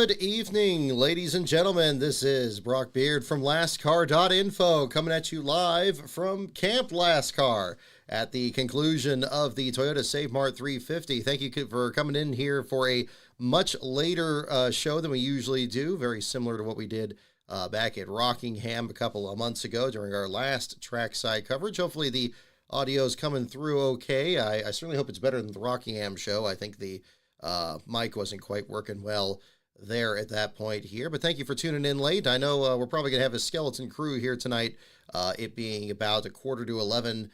Good evening, ladies and gentlemen. This is Brock Beard from lastcar.info coming at you live from Camp Last Car at the conclusion of the Toyota Save Mart 350. Thank you for coming in here for a much later show than we usually do, very similar to what we did back at Rockingham a couple of months ago during our last trackside coverage. Hopefully the audio's coming through okay. I certainly hope it's better than the Rockingham show. I think the mic wasn't quite working well there at that point here, but thank you for tuning in late. I know we're probably gonna have a skeleton crew here tonight, it being about 11:15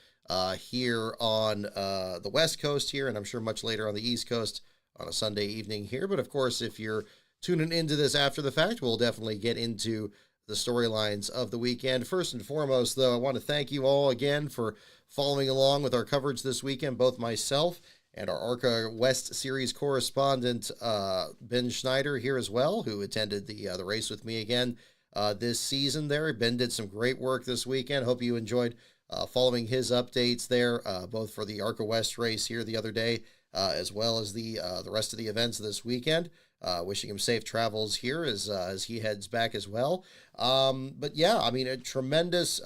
here on the West Coast here, and I'm sure much later on the East Coast on a Sunday evening here. But of course, if you're tuning into this after the fact, we'll definitely get into the storylines of the weekend. First and foremost, though, I want to thank you all again for following along with our coverage this weekend, both myself and our ARCA West Series correspondent, Ben Schneider, here as well, who attended the race with me again this season there. Ben did some great work this weekend. Hope you enjoyed following his updates there, both for the ARCA West race here the other day, as well as the rest of the events this weekend. Wishing him safe travels here as he heads back as well. But yeah, I mean, a tremendous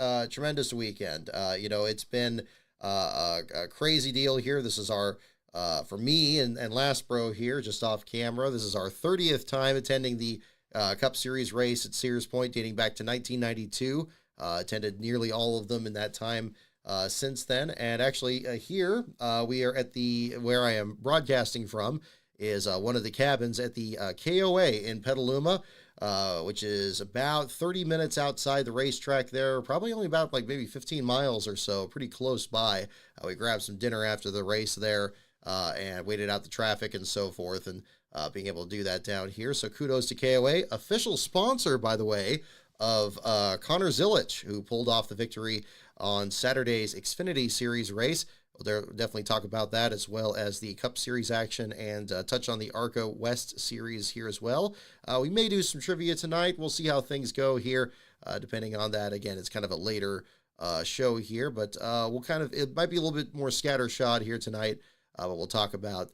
weekend. It's been a crazy deal here. This is our for me and Last Bro here, just off camera, this is our 30th time attending the Cup Series race at Sears Point, dating back to 1992. Attended nearly all of them in that time since then. And actually here we are at where I am broadcasting from is one of the cabins at the KOA in Petaluma, which is about 30 minutes outside the racetrack there, probably only about maybe 15 miles or so, pretty close by. We grabbed some dinner after the race there, and waited out the traffic and so forth, and being able to do that down here. So kudos to KOA, official sponsor, by the way, of Connor Zilich, who pulled off the victory on Saturday's Xfinity Series race. We'll definitely talk about that, as well as the Cup Series action, and touch on the ARCA West Series here as well. We may do some trivia tonight. We'll see how things go here, depending on that. Again, it's kind of a later show here, but it might be a little bit more scattershot here tonight. But we'll talk about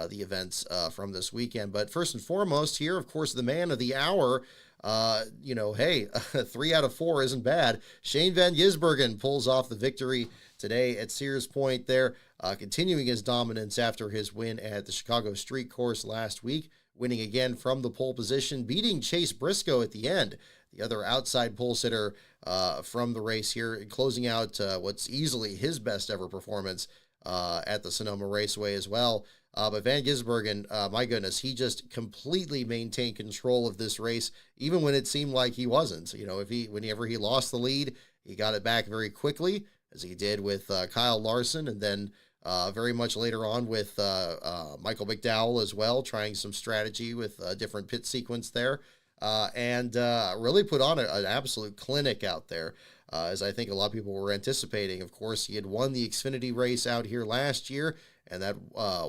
the events from this weekend. But first and foremost here, of course, the man of the hour, hey, 3 out of 4 isn't bad. Shane Van Gisbergen pulls off the victory today at Sears Point there, continuing his dominance after his win at the Chicago Street Course last week, winning again from the pole position, beating Chase Briscoe at the end, the other outside pole sitter from the race here, and closing out what's easily his best ever performance at the Sonoma Raceway as well. But Van Gisbergen, my goodness, he just completely maintained control of this race, even when it seemed like he wasn't. Whenever he lost the lead, he got it back very quickly, as he did with Kyle Larson, and then very much later on with Michael McDowell as well, trying some strategy with a different pit sequence there, and really put on an absolute clinic out there. As I think a lot of people were anticipating. Of course, he had won the Xfinity race out here last year, and that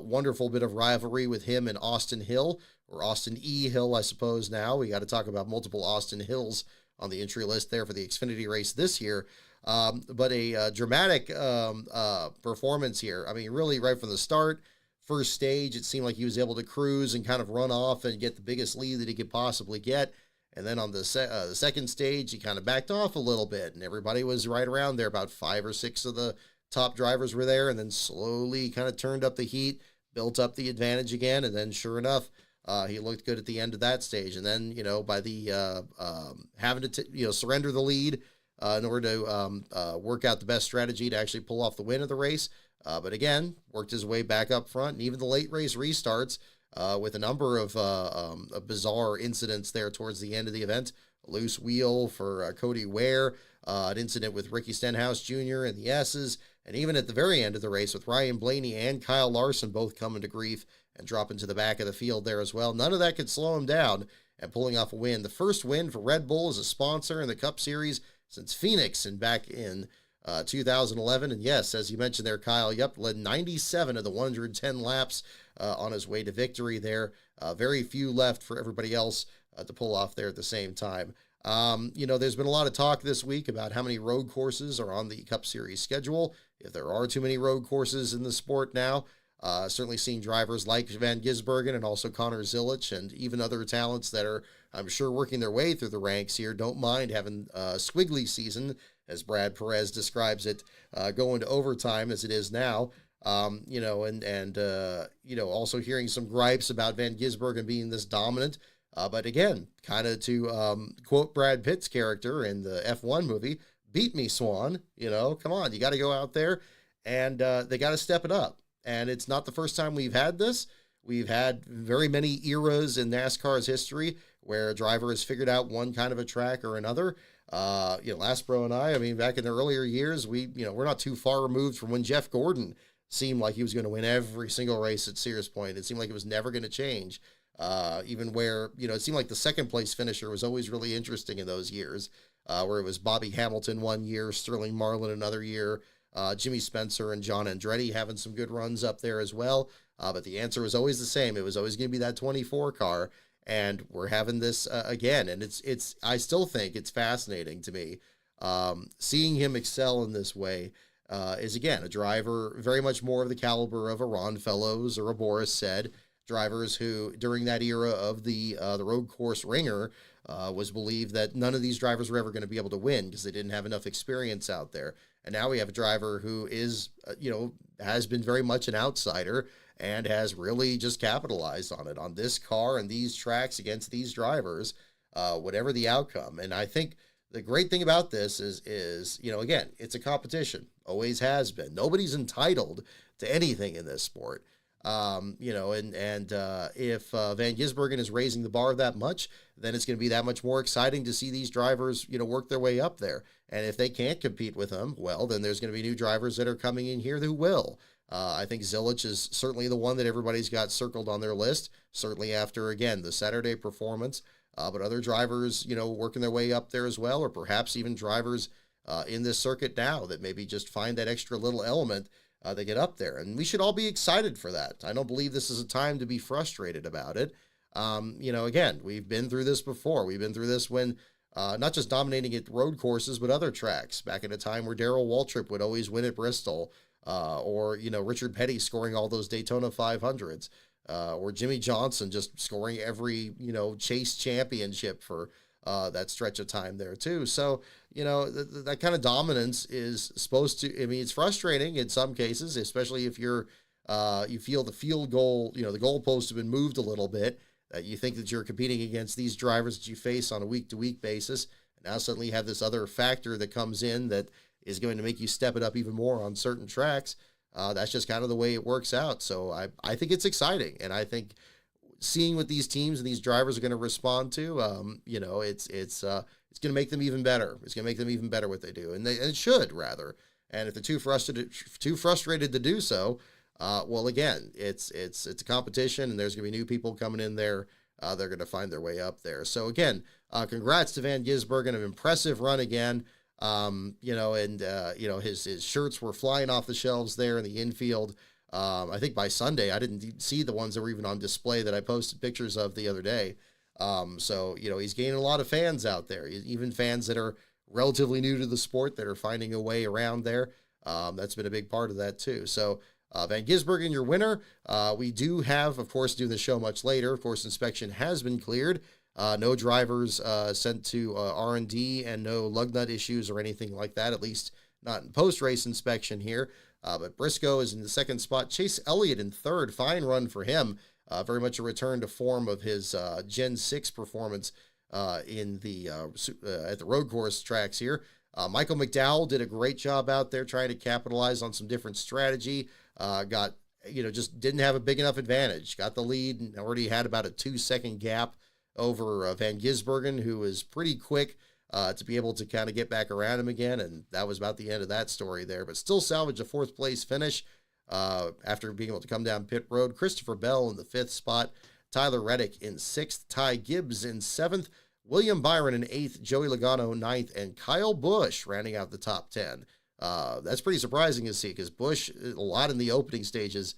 wonderful bit of rivalry with him and Austin Hill, or Austin E. Hill, I suppose now. We got to talk about multiple Austin Hills on the entry list there for the Xfinity race this year. But a dramatic performance here. I mean, really right from the start, first stage, it seemed like he was able to cruise and kind of run off and get the biggest lead that he could possibly get. And then on the second stage, he kind of backed off a little bit, and everybody was right around there. About 5 or 6 of the top drivers were there, and then slowly kind of turned up the heat, built up the advantage again, and then sure enough, he looked good at the end of that stage. And then, by the having to surrender the lead in order to work out the best strategy to actually pull off the win of the race. But again, worked his way back up front, and even the late race restarts, with a number of bizarre incidents there towards the end of the event. A loose wheel for Cody Ware, an incident with Ricky Stenhouse Jr. and the S's, and even at the very end of the race with Ryan Blaney and Kyle Larson both coming to grief and dropping to the back of the field there as well. None of that could slow him down and pulling off a win. The first win for Red Bull as a sponsor in the Cup Series since Phoenix and back in 2011. And yes, as you mentioned there, Kyle, led 97 of the 110 laps on his way to victory there. Very few left for everybody else to pull off there at the same time. There's been a lot of talk this week about how many road courses are on the Cup Series schedule, if there are too many road courses in the sport now. Certainly seeing drivers like Van Gisbergen and also Connor Zilic and even other talents that are, I'm sure, working their way through the ranks here don't mind having a squiggly season, as Brad Perez describes it, going to overtime as it is now. Also hearing some gripes about Van Gisbergen being this dominant. But again, kind of to quote Brad Pitt's character in the F1 movie, beat me, Swan. Come on, you got to go out there and they got to step it up. And it's not the first time we've had this. We've had very many eras in NASCAR's history where a driver has figured out one kind of a track or another. Lastbro and I mean, back in the earlier years, we're not too far removed from when Jeff Gordon seemed like he was going to win every single race at Sears Point. It seemed like it was never going to change. Even where, it seemed like the second place finisher was always really interesting in those years, where it was Bobby Hamilton one year, Sterling Marlin another year, Jimmy Spencer and John Andretti having some good runs up there as well. But the answer was always the same. It was always going to be that 24 car. And we're having this again. And I still think it's fascinating to me. Seeing him excel in this way is, again, a driver very much more of the caliber of a Ron Fellows or a Boris Said, drivers who, during that era of the road course ringer, was believed that none of these drivers were ever going to be able to win because they didn't have enough experience out there. And now we have a driver who is, has been very much an outsider and has really just capitalized on it on this car and these tracks against these drivers, whatever the outcome. And I think the great thing about this is, again, it's a competition, always has been. Nobody's entitled to anything in this sport. If Van Gisbergen is raising the bar that much, then it's going to be that much more exciting to see these drivers, work their way up there. And if they can't compete with them, well, then there's going to be new drivers that are coming in here who will. I think Zilic is certainly the one that everybody's got circled on their list, certainly after, again, the Saturday performance. But other drivers, working their way up there as well, or perhaps even drivers in this circuit now that maybe just find that extra little element they get up there. And we should all be excited for that. I don't believe this is a time to be frustrated about it. Again, we've been through this before. We've been through this when not just dominating at road courses, but other tracks. Back in a time where Darrell Waltrip would always win at Bristol, or Richard Petty scoring all those Daytona 500s, or Jimmy Johnson just scoring every, chase championship for that stretch of time there too. So, that kind of dominance is supposed to, it's frustrating in some cases, especially if you feel the field goal, the goalposts have been moved a little bit, that you think that you're competing against these drivers that you face on a week-to-week basis. And now suddenly you have this other factor that comes in that is going to make you step it up even more on certain tracks. That's just kind of the way it works out. So I think it's exciting. And I think seeing what these teams and these drivers are going to respond to, it's going to make them even better. It's going to make them even better what they do. And it should, rather. And if they're too frustrated to do so, well, again, it's a competition, and there's going to be new people coming in there. They're going to find their way up there. So again, congrats to Van Gisbergen, an impressive run again. His shirts were flying off the shelves there in the infield. I think by Sunday, I didn't see the ones that were even on display that I posted pictures of the other day. He's gaining a lot of fans out there, even fans that are relatively new to the sport that are finding a way around there. That's been a big part of that too. So, Van Gisbergen, your winner. We do have, of course, doing the show much later. Of course, inspection has been cleared. No drivers sent to R&D and no lug nut issues or anything like that, at least not in post-race inspection here. But Briscoe is in the second spot. Chase Elliott in third. Fine run for him. Very much a return to form of his Gen 6 performance at the road course tracks here. Michael McDowell did a great job out there trying to capitalize on some different strategy. Just didn't have a big enough advantage. Got the lead and already had about a 2-second gap over Van Gisbergen, who was pretty quick to be able to kind of get back around him again. And that was about the end of that story there, but still salvaged a 4th place finish after being able to come down pit road. Christopher Bell in the 5th spot, Tyler Reddick in 6th, Ty Gibbs in 7th, William Byron in 8th, Joey Logano 9th, and Kyle Busch rounding out the top 10. That's pretty surprising to see because Busch, a lot in the opening stages,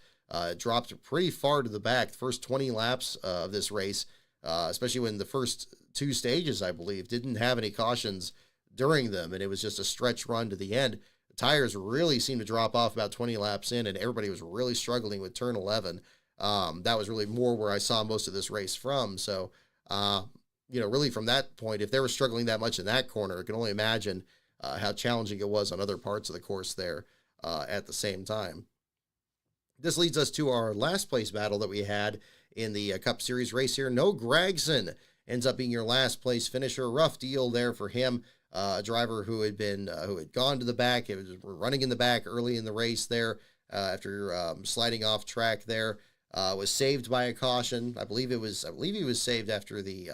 dropped pretty far to the back. The first 20 laps of this race, especially when the first 2 stages, I believe, didn't have any cautions during them, and it was just a stretch run to the end. tires really seemed to drop off about 20 laps in, and everybody was really struggling with turn 11. That was really more where I saw most of this race from. So, really from that point, if they were struggling that much in that corner, I can only imagine how challenging it was on other parts of the course there at the same time. This leads us to our last place battle that we had in the Cup Series race here. No Gragson ends up being your last place finisher. Rough deal there for him. A driver who had gone to the back. It was running in the back early in the race there after sliding off track there. Was saved by a caution. I believe he was saved after the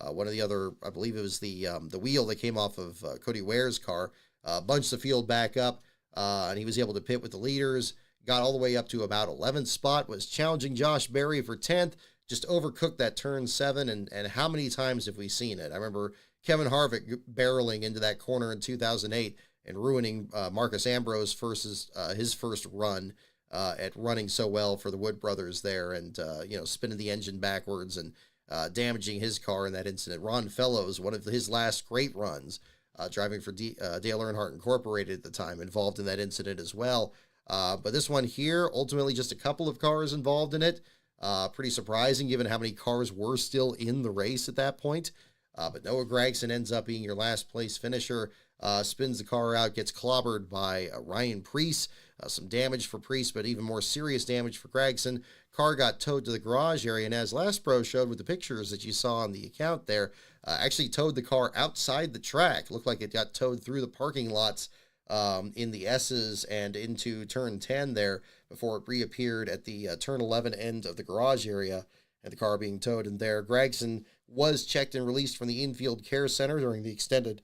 one of the other. I believe it was the wheel that came off of Cody Ware's car. Bunched the field back up, and he was able to pit with the leaders. Got all the way up to about 11th spot, was challenging Josh Berry for 10th, just overcooked that turn 7, and how many times have we seen it? I remember Kevin Harvick barreling into that corner in 2008 and ruining Marcus Ambrose his first run at running so well for the Wood brothers there, and spinning the engine backwards and damaging his car in that incident. Ron Fellows, one of his last great runs, driving for Dale Earnhardt Incorporated at the time, involved in that incident as well. But this one here, ultimately just a couple of cars involved in it. Pretty surprising given how many cars were still in the race at that point. But Noah Gragson ends up being your last place finisher. Spins the car out, gets clobbered by Ryan Preece. Some damage for Preece, but even more serious damage for Gragson. Car got towed to the garage area, and as Last Pro showed with the pictures that you saw on the account there, actually towed the car outside the track. Looked like it got towed through the parking lots in the S's and into turn 10 there before it reappeared at the turn 11 end of the garage area, and the car being towed in there. Gragson was checked and released from the infield care center during the extended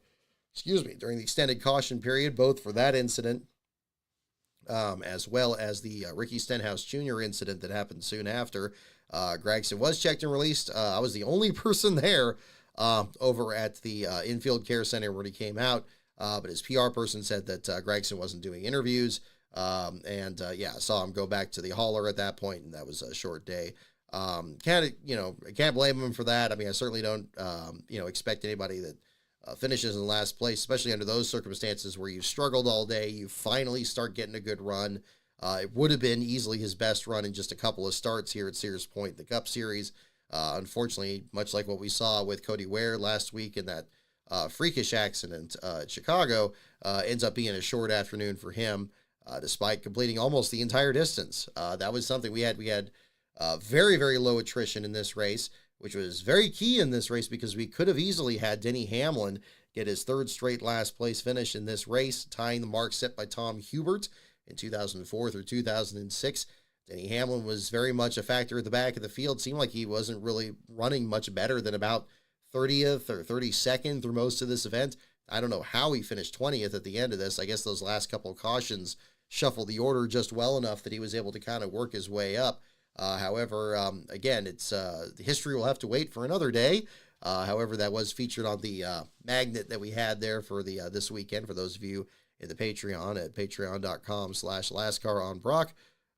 caution period, both for that incident as well as the Ricky Stenhouse Jr. incident that happened soon after. Gragson was checked and released. I was the only person there over at the infield care center when he came out. But his PR person said that Gragson wasn't doing interviews. I saw him go back to the hauler at that point, and that was a short day. I can't blame him for that. I mean, I certainly don't, expect anybody that finishes in last place, especially under those circumstances where you've struggled all day, you finally start getting a good run. It would have been easily his best run in just a couple of starts here at Sears Point, the Cup Series. Unfortunately, much like what we saw with Cody Ware last week in that freakish accident at Chicago, ends up being a short afternoon for him, despite completing almost the entire distance. That was something we had very, very low attrition in this race, which was very key in this race because we could have easily had Denny Hamlin get his third straight last place finish in this race, tying the mark set by Tom Hubert in 2004 through 2006. Denny Hamlin was very much a factor at the back of the field. Seemed like he wasn't really running much better than about 30th or 32nd through most of this event. I don't know how he finished 20th at the end of this. I guess those last couple of cautions shuffled the order just well enough that he was able to kind of work his way up. However, again, it's the history will have to wait for another day. However, that was featured on the magnet that we had there for the this weekend for those of you in the Patreon at patreon.com/LastCarOnBrock.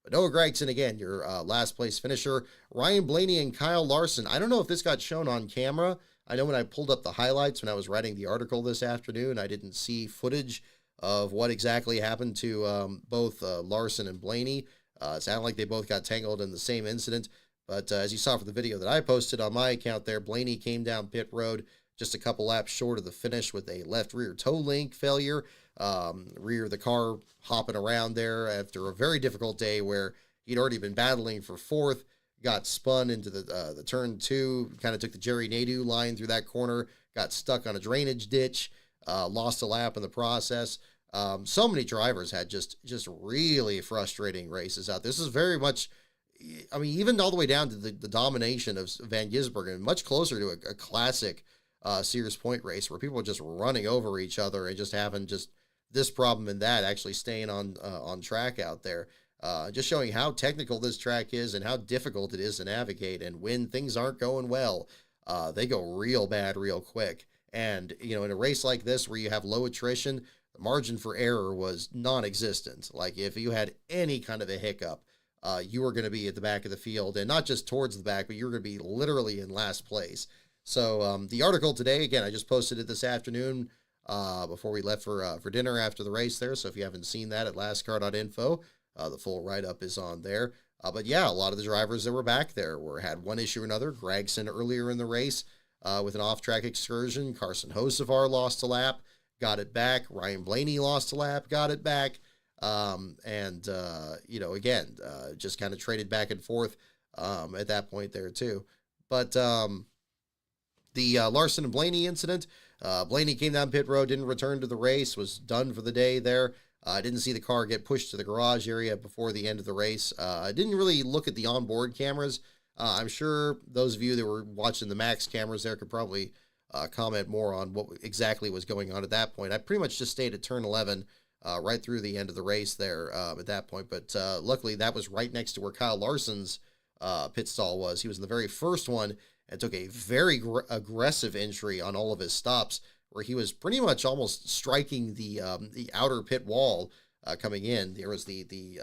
But Noah Gragson, again, your last place finisher. Ryan Blaney and Kyle Larson. I don't know if this got shown on camera. I know when I pulled up the highlights when I was writing the article this afternoon, I didn't see footage of what exactly happened to both Larson and Blaney. It sounded like they both got tangled in the same incident. But as you saw from the video that I posted on my account there, Blaney came down pit road just a couple laps short of the finish with a left rear toe link failure. Rear of the car hopping around there after a very difficult day where he'd already been battling for fourth, got spun into the turn 2, kind of took the Jerry Nadeau line through that corner, got stuck on a drainage ditch, lost a lap in the process. So many drivers had just really frustrating races out. This is very much, I mean, even all the way down to the domination of Van Gisbergen, and much closer to a classic Sears Point race where people are just running over each other and just having just this problem and that, actually staying on track out there. Just showing how technical this track is and how difficult it is to navigate. And when things aren't going well, they go real bad real quick. And, in a race like this where you have low attrition, the margin for error was non-existent. Like, if you had any kind of a hiccup, you were going to be at the back of the field, and not just towards the back, but you were going to be literally in last place. So the article today, again, I just posted it this afternoon. before we left for dinner after the race there. So if you haven't seen that at lastcar.info, the full write-up is on there. But yeah, a lot of the drivers that were back there had one issue or another. Gregson earlier in the race with an off-track excursion. Carson Hocevar lost a lap, got it back. Ryan Blaney lost a lap, got it back. Again, just kind of traded back and forth at that point there too. But the Larson and Blaney incident, Blaney came down pit road, didn't return to the race, was done for the day there. I didn't see the car get pushed to the garage area before the end of the race. I didn't really look at the onboard cameras. I'm sure those of you that were watching the Max cameras there could probably comment more on what exactly was going on at that point. I pretty much just stayed at turn 11 right through the end of the race there at that point. But luckily, that was right next to where Kyle Larson's pit stall was. He was in the very first one and took a very aggressive entry on all of his stops, where he was pretty much almost striking the outer pit wall coming in. There was the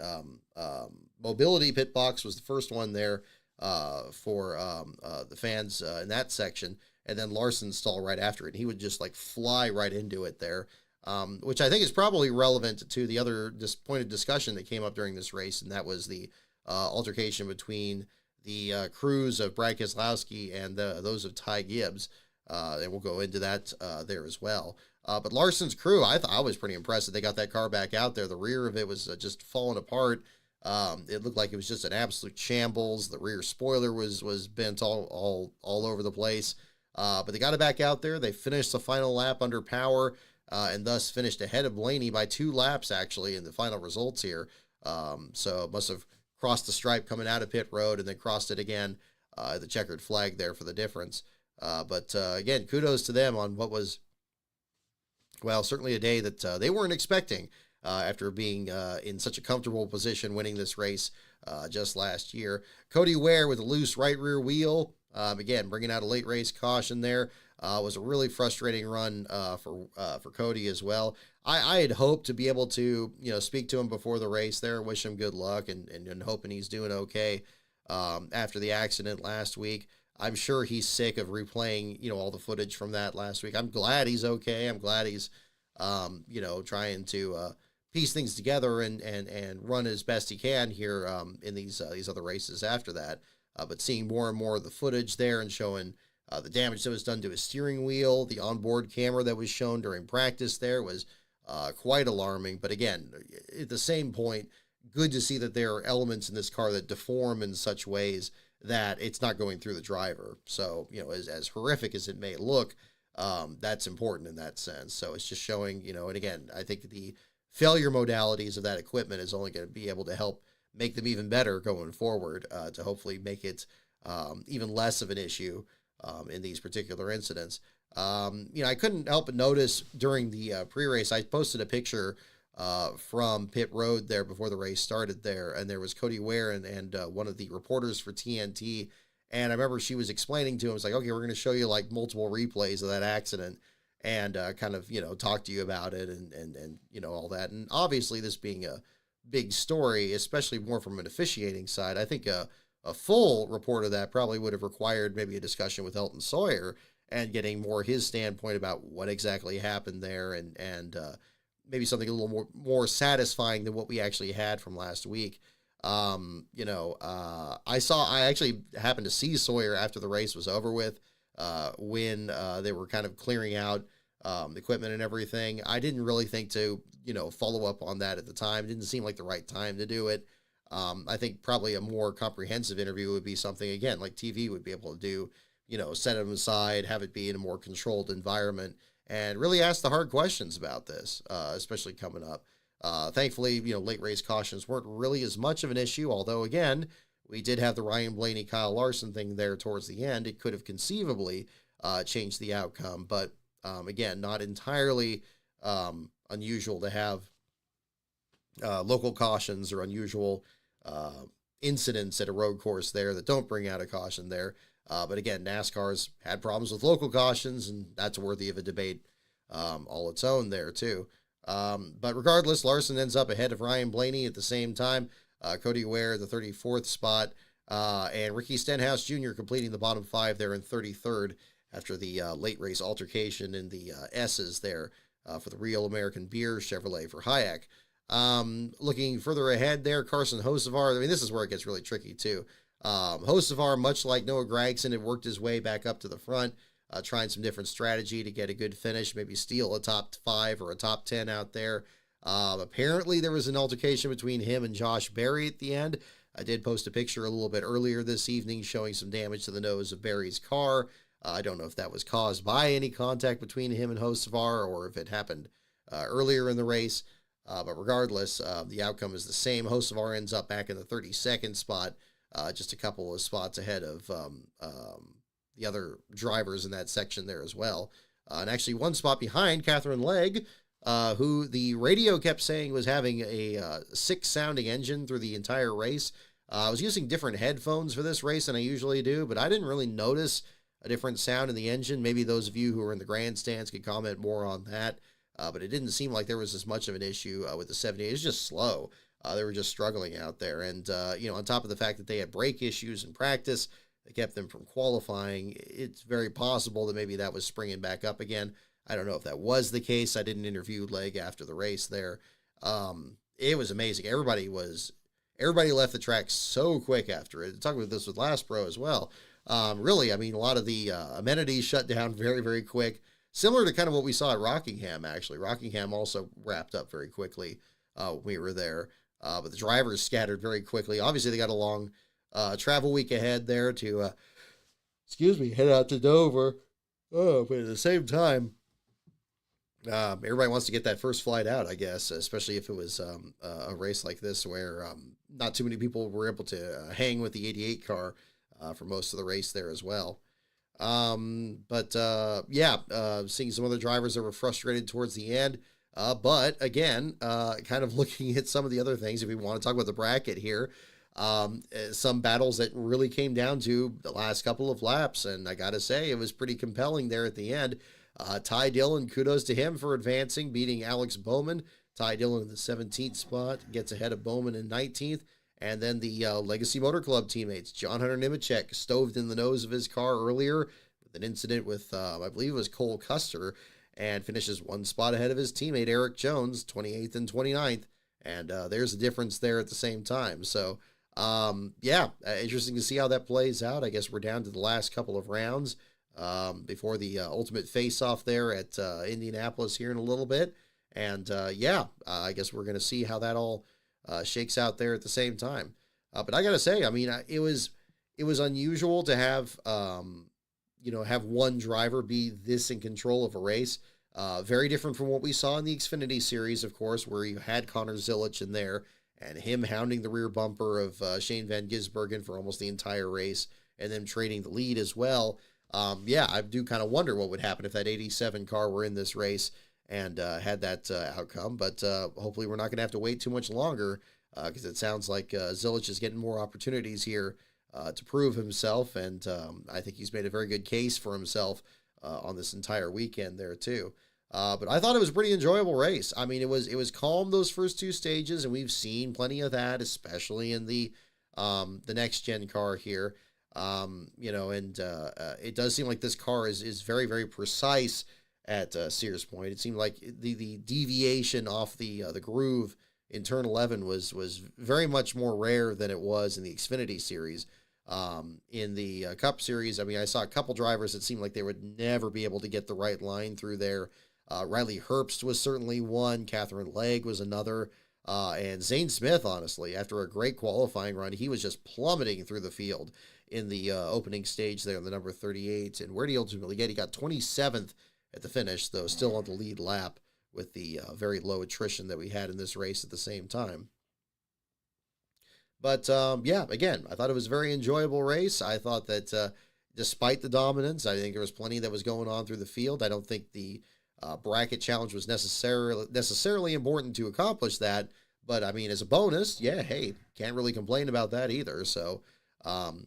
mobility pit box was the first one there for the fans in that section, and then Larson's stall right after it. He would just like fly right into it there, which I think is probably relevant to the other point of discussion that came up during this race, and that was the altercation between the crews of Brad Keselowski and those of Ty Gibbs. And we'll go into that there as well. But Larson's crew, I was pretty impressed that they got that car back out there. The rear of it was just falling apart. It looked like it was just an absolute shambles. The rear spoiler was bent all over the place. But they got it back out there. They finished the final lap under power, and thus finished ahead of Blaney by 2 laps, actually, in the final results here. So must have crossed the stripe coming out of pit road and then crossed it again, the checkered flag there for the difference. But again, kudos to them on what was, well, certainly a day that they weren't expecting after being in such a comfortable position winning this race just last year. Cody Ware with a loose right rear wheel, again, bringing out a late race caution there. Was a really frustrating run for Cody as well. I had hoped to be able to, speak to him before the race there, wish him good luck, and hoping he's doing okay after the accident last week. I'm sure he's sick of replaying, all the footage from that last week. I'm glad he's okay. I'm glad he's, trying to piece things together and run as best he can here in these other races after that. But seeing more and more of the footage there and showing the damage that was done to his steering wheel, the onboard camera that was shown during practice there was quite alarming. But again, at the same point, good to see that there are elements in this car that deform in such ways that it's not going through the driver. So, as horrific as it may look, that's important in that sense. So it's just showing, and again, I think the failure modalities of that equipment is only going to be able to help make them even better going forward, to hopefully make it even less of an issue in these particular incidents. I couldn't help but notice during the pre-race, I posted a picture from pit road there before the race started there, and there was Cody Ware and one of the reporters for TNT, and I remember she was explaining to him, it's like, okay, we're going to show you like multiple replays of that accident and kind of, talk to you about it and all that. And obviously this being a big story, especially more from an officiating side, I think a full report of that probably would have required maybe a discussion with Elton Sawyer and getting more his standpoint about what exactly happened there and maybe something a little more satisfying than what we actually had from last week. I actually happened to see Sawyer after the race was over with, when they were kind of clearing out the equipment and everything. I didn't really think to, follow up on that at the time. It didn't seem like the right time to do it. I think probably a more comprehensive interview would be something, again, like TV would be able to do, set them aside, have it be in a more controlled environment, and really ask the hard questions about this, especially coming up. Thankfully, late race cautions weren't really as much of an issue, although, again, we did have the Ryan Blaney, Kyle Larson thing there towards the end. It could have conceivably changed the outcome, but again, not entirely unusual to have local cautions or unusual incidents at a road course there that don't bring out a caution there. But again, NASCAR's had problems with local cautions, and that's worthy of a debate all its own there too. But regardless, Larson ends up ahead of Ryan Blaney at the same time. Cody Ware, the 34th spot, and Ricky Stenhouse Jr. completing the bottom 5 there in 33rd after the late race altercation in the S's there for the Real American Beer, Chevrolet for Hayek. Looking further ahead there, Carson Hocevar. I mean, this is where it gets really tricky too. Hocevar, much like Noah Gragson, had worked his way back up to the front, trying some different strategy to get a good finish, maybe steal a top 5 or a top 10 out there. Apparently, there was an altercation between him and Josh Berry at the end. I did post a picture a little bit earlier this evening showing some damage to the nose of Berry's car. I don't know if that was caused by any contact between him and Hocevar or if it happened earlier in the race. But regardless, the outcome is the same. Hocevar ends up back in the 32nd spot, just a couple of spots ahead of the other drivers in that section there as well. And actually one spot behind Catherine Legg, who the radio kept saying was having a sick-sounding engine through the entire race. I was using different headphones for this race than I usually do, but I didn't really notice a different sound in the engine. Maybe those of you who are in the grandstands could comment more on that. But it didn't seem like there was as much of an issue with the 78. It was just slow. They were just struggling out there. And, on top of the fact that they had brake issues in practice, that kept them from qualifying, it's very possible that maybe that was springing back up again. I don't know if that was the case. I didn't interview Legg after the race there. It was amazing. Everybody left the track so quick after it. Talking about this with Last Pro as well. Really, I mean, a lot of the amenities shut down very, very quick. Similar to kind of what we saw at Rockingham, actually. Rockingham also wrapped up very quickly when we were there. But the drivers scattered very quickly. Obviously, they got a long travel week ahead there to, head out to Dover. But at the same time, everybody wants to get that first flight out, I guess, especially if it was a race like this where not too many people were able to hang with the 88 car for most of the race there as well. Seeing some other drivers that were frustrated towards the end. But again, kind of looking at some of the other things, if we want to talk about the bracket here, some battles that really came down to the last couple of laps. And I got to say, it was pretty compelling there at the end. Ty Dillon, kudos to him for advancing, beating Alex Bowman. Ty Dillon in the 17th spot, gets ahead of Bowman in 19th. And then the Legacy Motor Club teammates, John Hunter Nemechek, stoved in the nose of his car earlier with an incident with, I believe it was Cole Custer, and finishes one spot ahead of his teammate, Eric Jones, 28th and 29th. And there's a difference there at the same time. So, interesting to see how that plays out. I guess we're down to the last couple of rounds before the ultimate face-off there at Indianapolis here in a little bit. And, I guess we're going to see how that all shakes out there at the same time. But I got to say, I mean, it was unusual to have, have one driver be this in control of a race. Very different from what we saw in the Xfinity Series, of course, where you had Connor Zilic in there and him hounding the rear bumper of Shane Van Gisbergen for almost the entire race and them trading the lead as well. I do kind of wonder what would happen if that 87 car were in this race and had that outcome. But hopefully we're not going to have to wait too much longer because it sounds like Zilic is getting more opportunities here to prove himself. And I think he's made a very good case for himself on this entire weekend there too. But I thought it was a pretty enjoyable race. I mean, it was calm those first two stages, and we've seen plenty of that, especially in the next gen car here. It does seem like this car is very, very precise at Sears Point. It seemed like the deviation off the groove in turn 11 was very much more rare than it was in the Xfinity Series. In the Cup Series, I mean, I saw a couple drivers that seemed like they would never be able to get the right line through there. Riley Herbst was certainly one. Catherine Legg was another. And Zane Smith, honestly, after a great qualifying run, he was just plummeting through the field in the opening stage there, the number 38. And where did he ultimately get? He got 27th at the finish, though still on the lead lap with the very low attrition that we had in this race at the same time. But, again, I thought it was a very enjoyable race. I thought that despite the dominance, I think there was plenty that was going on through the field. I don't think the bracket challenge was necessarily important to accomplish that. But, I mean, as a bonus, can't really complain about that either. So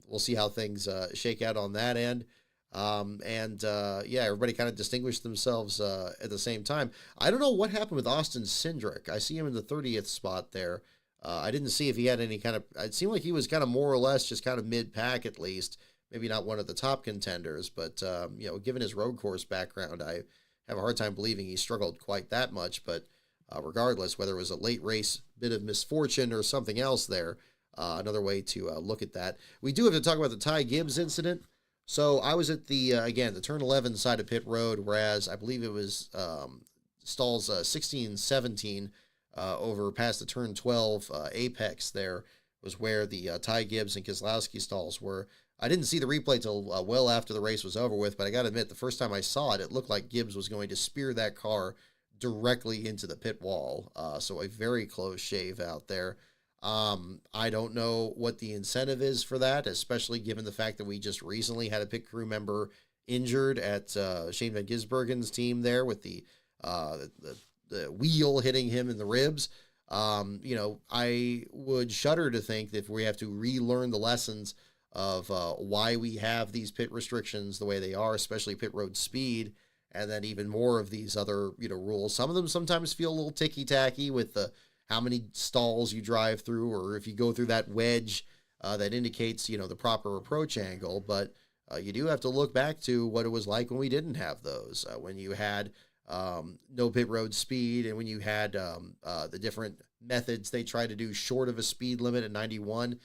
we'll see how things shake out on that end. Everybody kind of distinguished themselves at the same time. I don't know what happened with Austin Cindric. I see him in the 30th spot there. I didn't see if he had any kind of, it seemed like he was kind of more or less just kind of mid-pack at least, maybe not one of the top contenders, but, given his road course background, I have a hard time believing he struggled quite that much. But regardless, whether it was a late race bit of misfortune or something else there, another way to look at that. We do have to talk about the Ty Gibbs incident. So I was at the, again, the turn 11 side of pit road, whereas I believe it was stalls 16, 17 over past the turn 12 apex there was where the Ty Gibbs and Keselowski stalls were. I didn't see the replay till well after the race was over with, but I got to admit, the first time I saw it, it looked like Gibbs was going to spear that car directly into the pit wall. So a very close shave out there. I don't know what the incentive is for that, especially given the fact that we just recently had a pit crew member injured at Shane Van Gisbergen's team there with the wheel hitting him in the ribs. I would shudder to think that if we have to relearn the lessons of why we have these pit restrictions the way they are, especially pit road speed, and then even more of these other, rules. Some of them sometimes feel a little ticky-tacky with the how many stalls you drive through, or if you go through that wedge that indicates, the proper approach angle. But you do have to look back to what it was like when we didn't have those, when you had no pit road speed, and when you had the different methods they try to do short of a speed limit at 91.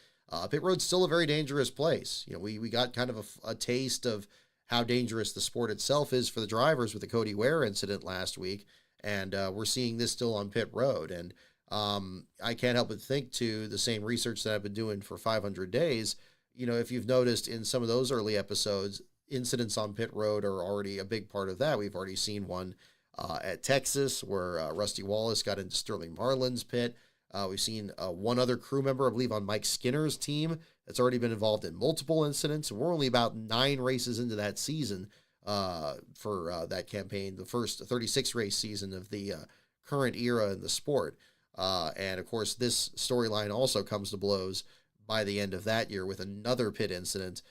Pit road's still a very dangerous place. We got kind of a taste of how dangerous the sport itself is for the drivers with the Cody Ware incident last week, and we're seeing this still on pit road. And I can't help but think to the same research that I've been doing for 500 days. If you've noticed in some of those early episodes, incidents on pit road are already a big part of that. We've already seen one at Texas where Rusty Wallace got into Sterling Marlin's pit. We've seen one other crew member, I believe, on Mike Skinner's team that's already been involved in multiple incidents. We're only about 9 races into that season for that campaign, the first 36 race season of the current era in the sport. And of course, this storyline also comes to blows by the end of that year with another pit incident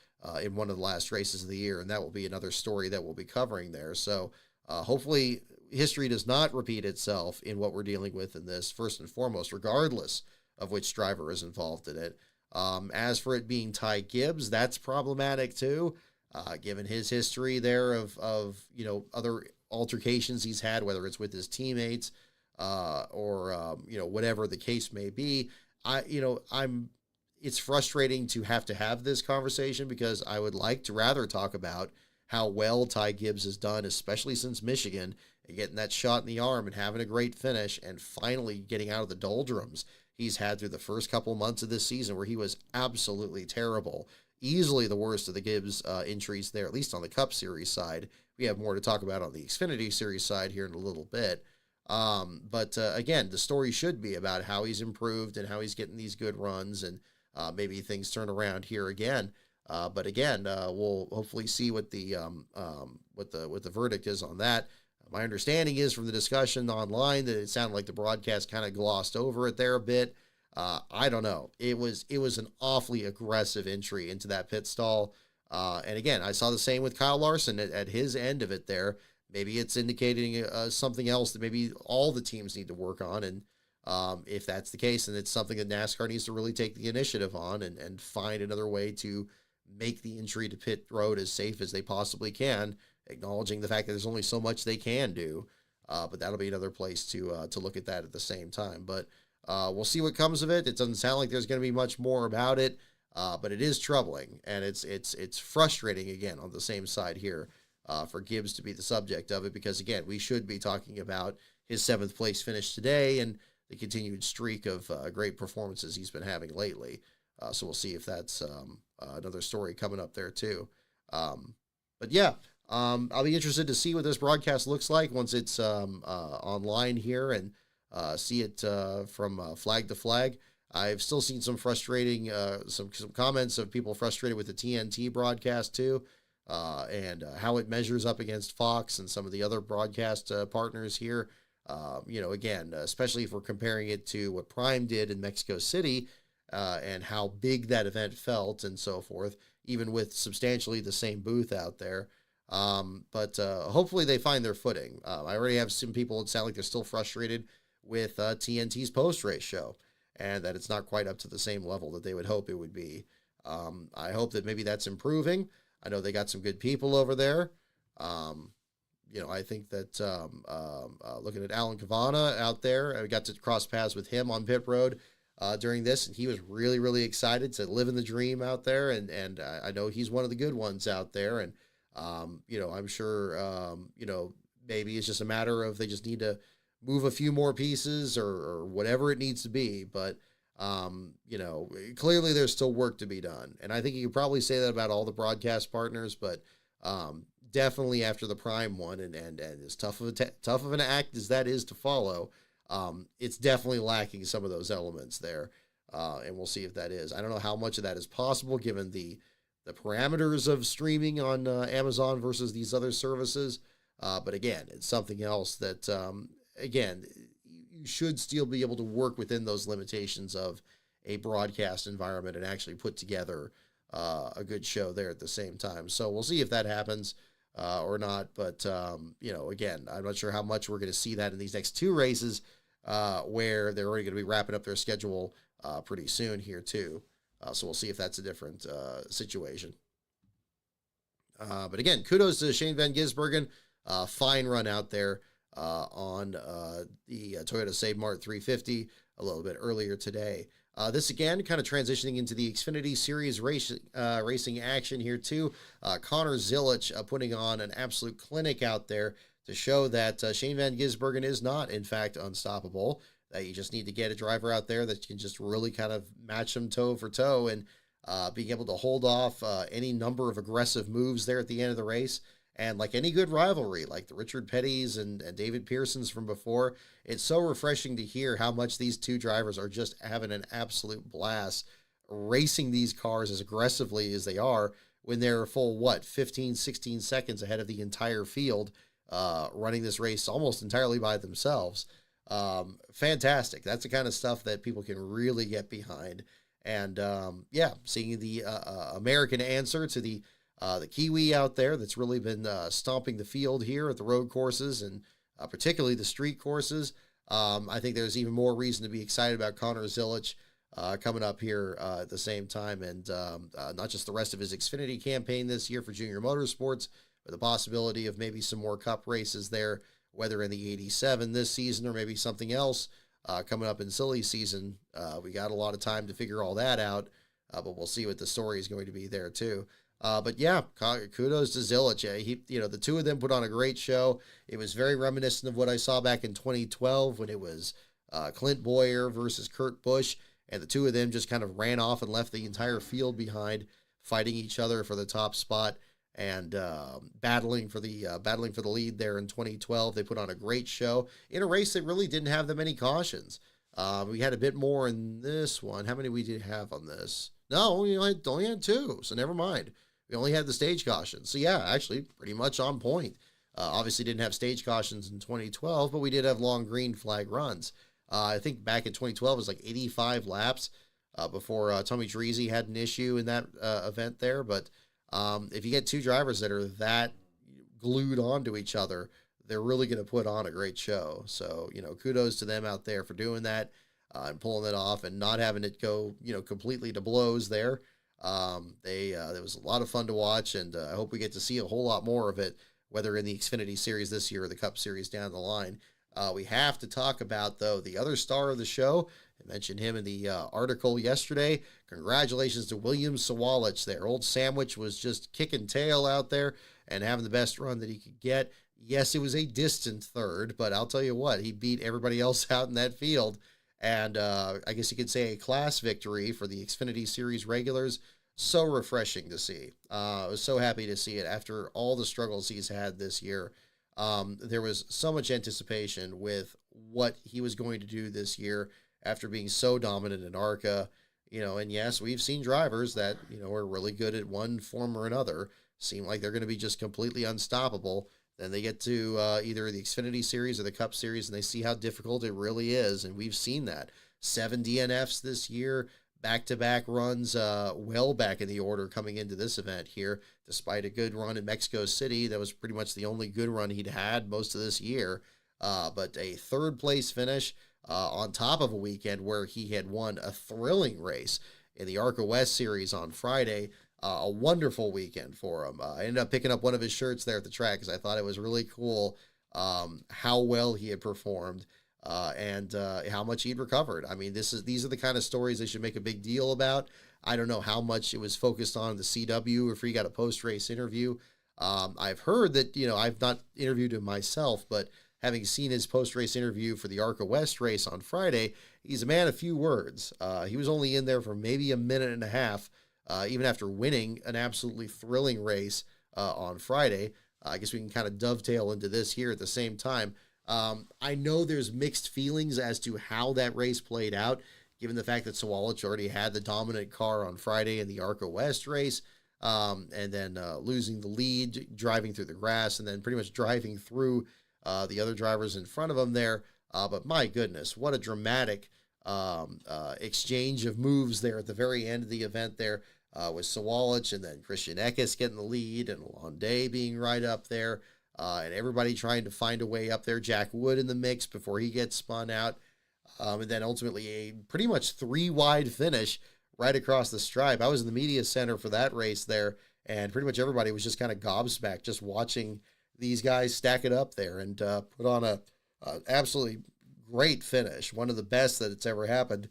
in one of the last races of the year. And that will be another story that we'll be covering there. So hopefully history does not repeat itself in what we're dealing with in this, first and foremost, regardless of which driver is involved in it. As for it being Ty Gibbs, that's problematic too, given his history there of other altercations he's had, whether it's with his teammates or whatever the case may be. It's frustrating to have this conversation because I would like to rather talk about how well Ty Gibbs has done, especially since Michigan, and getting that shot in the arm and having a great finish and finally getting out of the doldrums he's had through the first couple months of this season where he was absolutely terrible. Easily the worst of the Gibbs entries there, at least on the Cup Series side. We have more to talk about on the Xfinity Series side here in a little bit. But again, the story should be about how he's improved and how he's getting these good runs, and maybe things turn around here again. But again, we'll hopefully see what the verdict is on that. My understanding is from the discussion online that it sounded like the broadcast kind of glossed over it there a bit. I don't know. It was an awfully aggressive entry into that pit stall. And again, I saw the same with Kyle Larson at his end of it there. Maybe it's indicating something else that maybe all the teams need to work on. And if that's the case, then it's something that NASCAR needs to really take the initiative on and find another way to make the entry to pit road as safe as they possibly can, acknowledging the fact that there's only so much they can do. But that'll be another place to look at that at the same time. But we'll see what comes of it. It doesn't sound like there's going to be much more about it, but it is troubling, and it's frustrating again on the same side here for Gibbs to be the subject of it, because again, we should be talking about his 7th place finish today and the continued streak of great performances he's been having lately. So we'll see if that's another story coming up there too. But yeah, I'll be interested to see what this broadcast looks like once it's online here and see it from flag to flag. I've still seen some frustrating, some comments of people frustrated with the TNT broadcast too, and how it measures up against Fox and some of the other broadcast partners here. Again, especially if we're comparing it to what Prime did in Mexico City, and how big that event felt and so forth, even with substantially the same booth out there. But hopefully they find their footing. I already have some people that sound like they're still frustrated with TNT's post-race show, and that it's not quite up to the same level that they would hope it would be. I hope that maybe that's improving. I know they got some good people over there. I think that looking at Alan Cavana out there, I got to cross paths with him on pit road during this, and he was really, really excited to live in the dream out there. And I know he's one of the good ones out there. And, I'm sure, maybe it's just a matter of they just need to move a few more pieces or whatever it needs to be. But, clearly there's still work to be done. And I think you could probably say that about all the broadcast partners, but definitely after the Prime one, and as tough of an act as that is to follow, it's definitely lacking some of those elements there. And we'll see if that is. I don't know how much of that is possible given the parameters of streaming on Amazon versus these other services. But again, it's something else that, again, you should still be able to work within those limitations of a broadcast environment and actually put together a good show there at the same time. So we'll see if that happens or not. But, again, I'm not sure how much we're going to see that in these next two races where they're already going to be wrapping up their schedule pretty soon here too. So we'll see if that's a different situation. But again, kudos to Shane Van Gisbergen. Fine run out there on the Toyota Save Mart 350 a little bit earlier today. This again, kind of transitioning into the Xfinity Series racing action here too. Connor Zilic putting on an absolute clinic out there to show that Shane Van Gisbergen is not, in fact, unstoppable. That you just need to get a driver out there that can just really kind of match them toe for toe and being able to hold off any number of aggressive moves there at the end of the race. And like any good rivalry, like the Richard Petty's and David Pearson's from before, it's so refreshing to hear how much these two drivers are just having an absolute blast racing these cars as aggressively as they are when they're full, 15, 16 seconds ahead of the entire field, running this race almost entirely by themselves. Fantastic. That's the kind of stuff that people can really get behind. And seeing the American answer to the Kiwi out there that's really been stomping the field here at the road courses and particularly the street courses. I think there's even more reason to be excited about Connor Zilic coming up here at the same time, and not just the rest of his Xfinity campaign this year for Junior Motorsports, but the possibility of maybe some more Cup races there, whether in the 87 this season or maybe something else coming up in silly season. We got a lot of time to figure all that out, but we'll see what the story is going to be there too. But yeah, kudos to Zilic. The two of them put on a great show. It was very reminiscent of what I saw back in 2012 when it was Clint Boyer versus Kurt Busch, and the two of them just kind of ran off and left the entire field behind, fighting each other for the top spot and battling for the lead there in 2012. They put on a great show in a race that really didn't have that many cautions. We had a bit more in this one. How many we did have on this? No, we only had two, so never mind. We only had the stage cautions. So yeah, actually pretty much on point. Obviously didn't have stage cautions in 2012, but we did have long green flag runs. I think back in 2012 it was like 85 laps before Tommy Treese had an issue in that event there. But if you get two drivers that are that glued onto each other, they're really going to put on a great show. So, kudos to them out there for doing that and pulling it off and not having it go, completely to blows there. It was a lot of fun to watch, and I hope we get to see a whole lot more of it, whether in the Xfinity Series this year or the Cup Series down the line. We have to talk about, though, the other star of the show. I mentioned him in the article yesterday. Congratulations to William Sawalich there. Old Sandwich was just kicking tail out there and having the best run that he could get. Yes, it was a distant third, but I'll tell you what, he beat everybody else out in that field. And I guess you could say a class victory for the Xfinity Series regulars. So refreshing to see. I was so happy to see it after all the struggles he's had this year. There was so much anticipation with what he was going to do this year after being so dominant in ARCA. And yes, we've seen drivers that, are really good at one form or another, seem like they're going to be just completely unstoppable. Then they get to either the Xfinity Series or the Cup Series, and they see how difficult it really is. And we've seen that. 7 DNFs this year, back-to-back runs well back in the order coming into this event here, despite a good run in Mexico City. That was pretty much the only good run he'd had most of this year. But a third-place finish on top of a weekend where he had won a thrilling race in the ARCA West Series on Friday. a wonderful weekend for him. I ended up picking up one of his shirts there at the track because I thought it was really cool how well he had performed and how much he'd recovered. I mean, these are the kind of stories they should make a big deal about. I don't know how much it was focused on the CW or if he got a post-race interview. I've heard that, I've not interviewed him myself, but having seen his post-race interview for the ARCA West race on Friday, he's a man of few words. He was only in there for maybe a minute and a half, even after winning an absolutely thrilling race on Friday. I guess we can kind of dovetail into this here at the same time. I know there's mixed feelings as to how that race played out, given the fact that Sawalich already had the dominant car on Friday in the ARCA West race, and then losing the lead, driving through the grass, and then pretty much driving through the other drivers in front of him there. But my goodness, what a dramatic exchange of moves there at the very end of the event there with Sawalich and then Christian Eckes getting the lead and Londe being right up there and everybody trying to find a way up there. Jack Wood in the mix before he gets spun out. And then ultimately a pretty much 3-wide finish right across the stripe. I was in the media center for that race there, and pretty much everybody was just kind of gobsmacked just watching these guys stack it up there and put on a absolutely great finish, one of the best that it's ever happened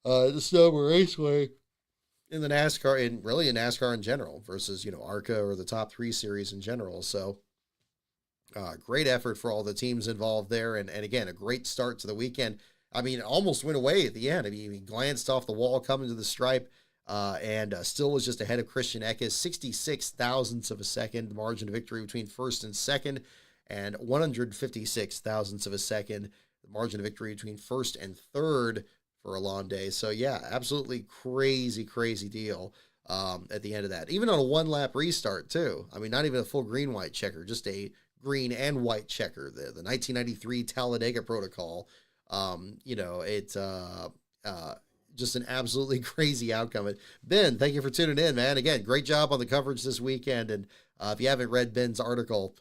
at the Snowbird Raceway in the NASCAR, and really in NASCAR in general versus, ARCA or the top 3 series in general. So great effort for all the teams involved there. And again, a great start to the weekend. I mean, it almost went away at the end. I mean, he glanced off the wall coming to the stripe and still was just ahead of Christian Eckes, 66 thousandths of a second margin of victory between first and second, and 156 thousandths of a second margin of victory between first and third for a long day. So yeah, absolutely crazy, crazy deal at the end of that. Even on a 1-lap restart too. I mean, not even a full green-white checker, just a green and white checker, the 1993 Talladega protocol. It's just an absolutely crazy outcome. And Ben, thank you for tuning in, man. Again, great job on the coverage this weekend. And if you haven't read Ben's article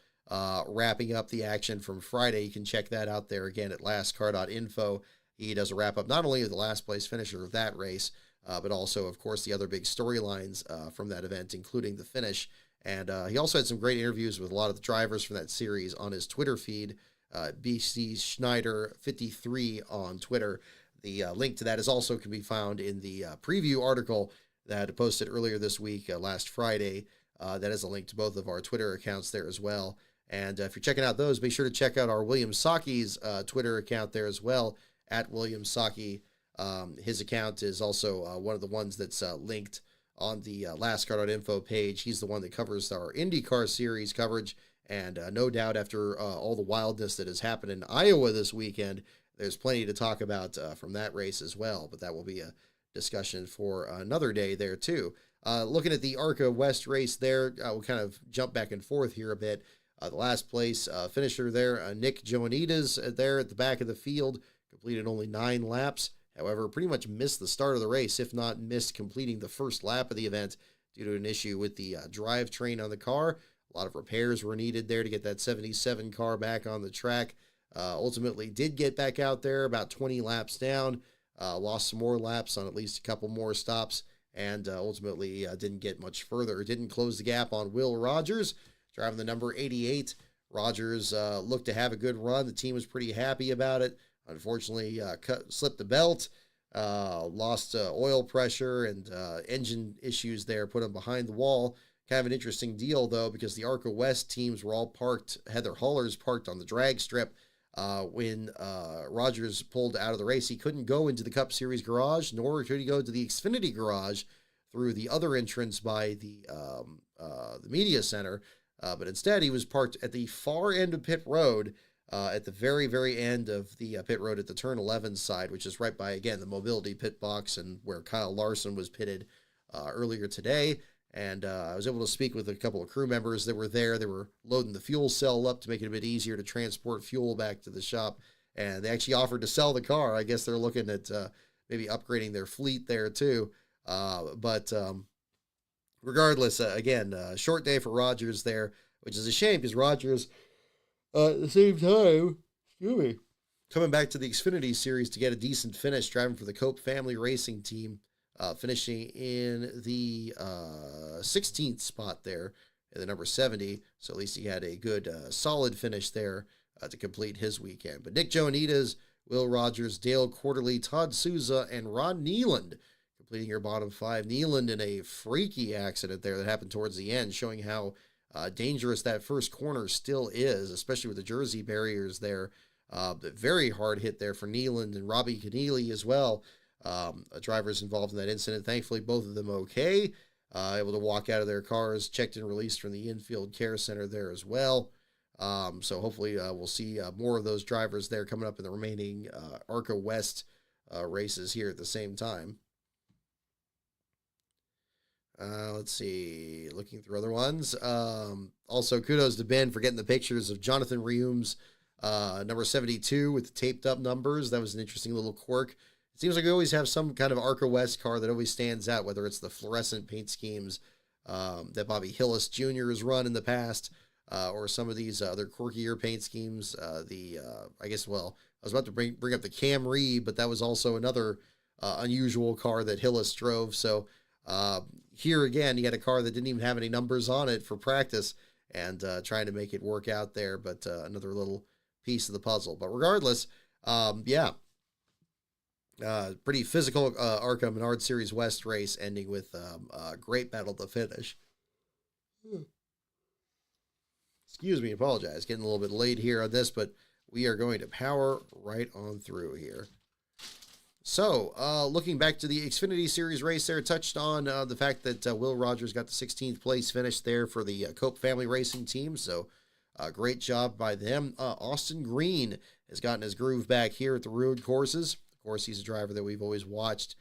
wrapping up the action from Friday, you can check that out there again at lastcar.info. He does a wrap up not only of the last place finisher of that race, but also, of course, the other big storylines from that event, including the finish. And he also had some great interviews with a lot of the drivers from that series on his Twitter feed, BC Schneider 53 on Twitter. The link to that is also can be found in the preview article that I posted earlier this week, last Friday. That is a link to both of our Twitter accounts there as well. And if you're checking out those, be sure to check out our William Saki's Twitter account there as well, at William Saki. His account is also one of the ones that's linked on the lastcar.info page. He's the one that covers our IndyCar series coverage. And no doubt after all the wildness that has happened in Iowa this weekend, there's plenty to talk about from that race as well. But that will be a discussion for another day there too. Looking at the ARCA West race there, we'll kind of jump back and forth here a bit. The last place finisher there, Nick Joanides there at the back of the field, completed only 9 laps. However, pretty much missed the start of the race, if not missed completing the first lap of the event due to an issue with the drivetrain on the car. A lot of repairs were needed there to get that 77 car back on the track. Ultimately did get back out there about 20 laps down, lost some more laps on at least a couple more stops, and ultimately didn't get much further. Didn't close the gap on Will Rogers, driving the number 88. Rogers looked to have a good run. The team was pretty happy about it. Unfortunately, slipped the belt, lost oil pressure and engine issues there, put him behind the wall. Kind of an interesting deal, though, because the ARCA West teams were all parked, had their haulers parked on the drag strip. When Rogers pulled out of the race, he couldn't go into the Cup Series garage, nor could he go to the Xfinity garage through the other entrance by the media center. But instead, he was parked at the far end of pit road, at the very, very end of the pit road at the turn 11 side, which is right by, again, the mobility pit box and where Kyle Larson was pitted earlier today. And I was able to speak with a couple of crew members that were there. They were loading the fuel cell up to make it a bit easier to transport fuel back to the shop. And they actually offered to sell the car. I guess they're looking at maybe upgrading their fleet there too. But regardless, again, short day for Rogers there, which is a shame because Rogers, at the same time, coming back to the Xfinity Series to get a decent finish, driving for the Cope Family Racing Team. finishing in the 16th spot there in the number 70. So at least he had a good, solid finish there to complete his weekend. But Nick Joanitas, Will Rogers, Dale Quarterly, Todd Souza, and Ron Nealand completing your bottom 5. Nealand in a freaky accident there that happened towards the end, showing how dangerous that first corner still is, especially with the Jersey barriers there. Very hard hit there for Nealand and Robbie Keneally as well. Drivers involved in that incident. Thankfully, both of them okay. Able to walk out of their cars, checked and released from the infield care center there as well. So hopefully we'll see more of those drivers there coming up in the remaining ARCA West races here at the same time. Let's see, looking through other ones. Also, kudos to Ben for getting the pictures of Jonathan Reume's number 72 with the taped up numbers. That was an interesting little quirk. It seems like we always have some kind of ARCA West car that always stands out, whether it's the fluorescent paint schemes that Bobby Hillis Jr. has run in the past, or some of these other quirkier paint schemes. I guess, well, I was about to bring up the Camry, but that was also another unusual car that Hillis drove. So here again, he had a car that didn't even have any numbers on it for practice, and trying to make it work out there, but another little piece of the puzzle. But regardless, pretty physical ARCA Menards Series West race, ending with a great battle to finish. Excuse me, apologize. Getting a little bit late here on this, but we are going to power right on through here. So, looking back to the Xfinity Series race there, touched on the fact that Will Rogers got the 16th place finish there for the Cope family racing team. So, great job by them. Austin Green has gotten his groove back here at the road courses. Of course, he's a driver that we've always watched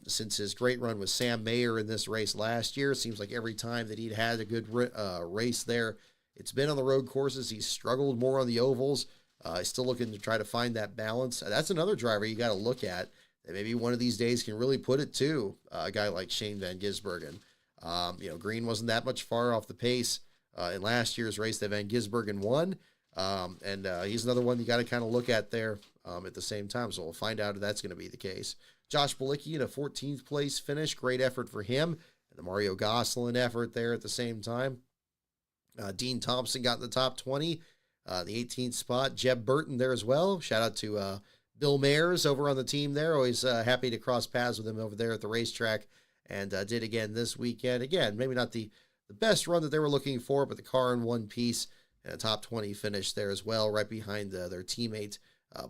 since his great run with Sam Mayer in this race last year. It seems like every time that he'd had a good race there, it's been on the road courses. He's struggled more on the ovals. He's still looking to try to find that balance. That's another driver you got to look at that maybe one of these days can really put it to a guy like Shane Van Gisbergen. Green wasn't that much far off the pace in last year's race that Van Gisbergen won. And he's another one you got to kind of look at there at the same time. So we'll find out if that's going to be the case. Josh Bilicki in a 14th place finish. Great effort for him. And the Mario Gosselin effort there at the same time. Dean Thompson got in the top 20. The 18th spot, Jeb Burton there as well. Shout out to Bill Mayers over on the team there. Always happy to cross paths with him over there at the racetrack. And did again this weekend. Again, maybe not the best run that they were looking for, but the car in one piece. And a top 20 finish there as well, right behind their teammate,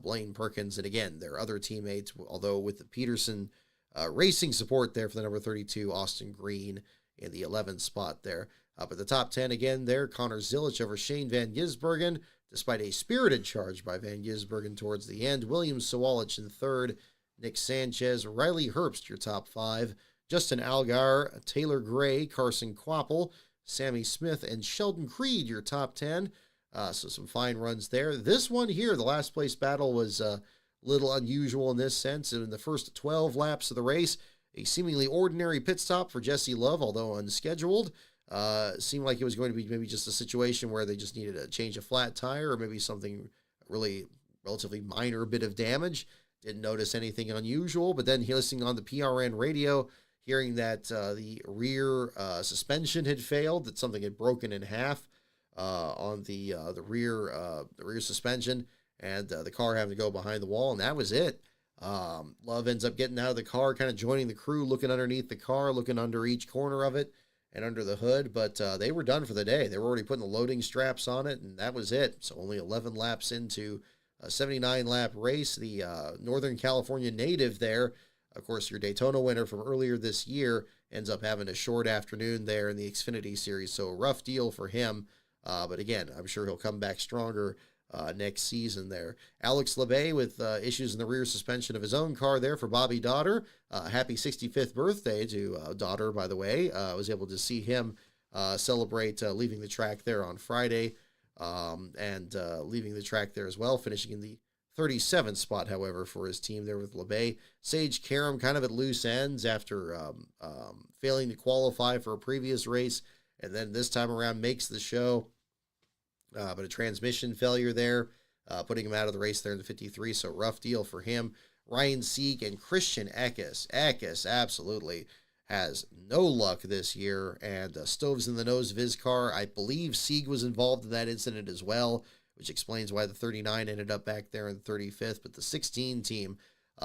Blaine Perkins. And again, their other teammates, although with the Peterson racing support there for the number 32, Austin Green in the 11th spot there. Up at the top 10 again there, Connor Zilich over Shane Van Gisbergen, despite a spirited charge by Van Gisbergen towards the end. William Sawalich in third, Nick Sanchez, Riley Herbst, your top 5, Justin Algar, Taylor Gray, Carson Quapple, Sammy Smith, and Sheldon Creed, your top 10. So some fine runs there. This one here, the last place battle, was a little unusual in this sense. In the first 12 laps of the race, a seemingly ordinary pit stop for Jesse Love, although unscheduled. Seemed like it was going to be maybe just a situation where they just needed to change a flat tire or maybe something really relatively minor bit of damage. Didn't notice anything unusual, but then listening on the PRN radio, hearing that the rear suspension had failed, that something had broken in half on the rear suspension, and the car having to go behind the wall, and that was it. Love ends up getting out of the car, kind of joining the crew, looking underneath the car, looking under each corner of it and under the hood, but they were done for the day. They were already putting the loading straps on it, and that was it. So only 11 laps into a 79-lap race. The Northern California native there, of course, your Daytona winner from earlier this year, ends up having a short afternoon there in the Xfinity Series, so a rough deal for him. But again, I'm sure he'll come back stronger next season there. Alex Labbe with issues in the rear suspension of his own car there for Bobby Daughter. Happy 65th birthday to Daughter, by the way. I was able to see him celebrate leaving the track there on Friday and leaving the track there as well, finishing in the 37th spot, however, for his team there with Labbe. Sage Karam kind of at loose ends after failing to qualify for a previous race, and then this time around makes the show. But a transmission failure there, putting him out of the race there in the 53, so rough deal for him. Ryan Sieg, and Christian Eckes. Eckes absolutely has no luck this year, and stoves in the nose of his car. I believe Sieg was involved in that incident as well, which explains why the 39 ended up back there in the 35th. But the 16 team,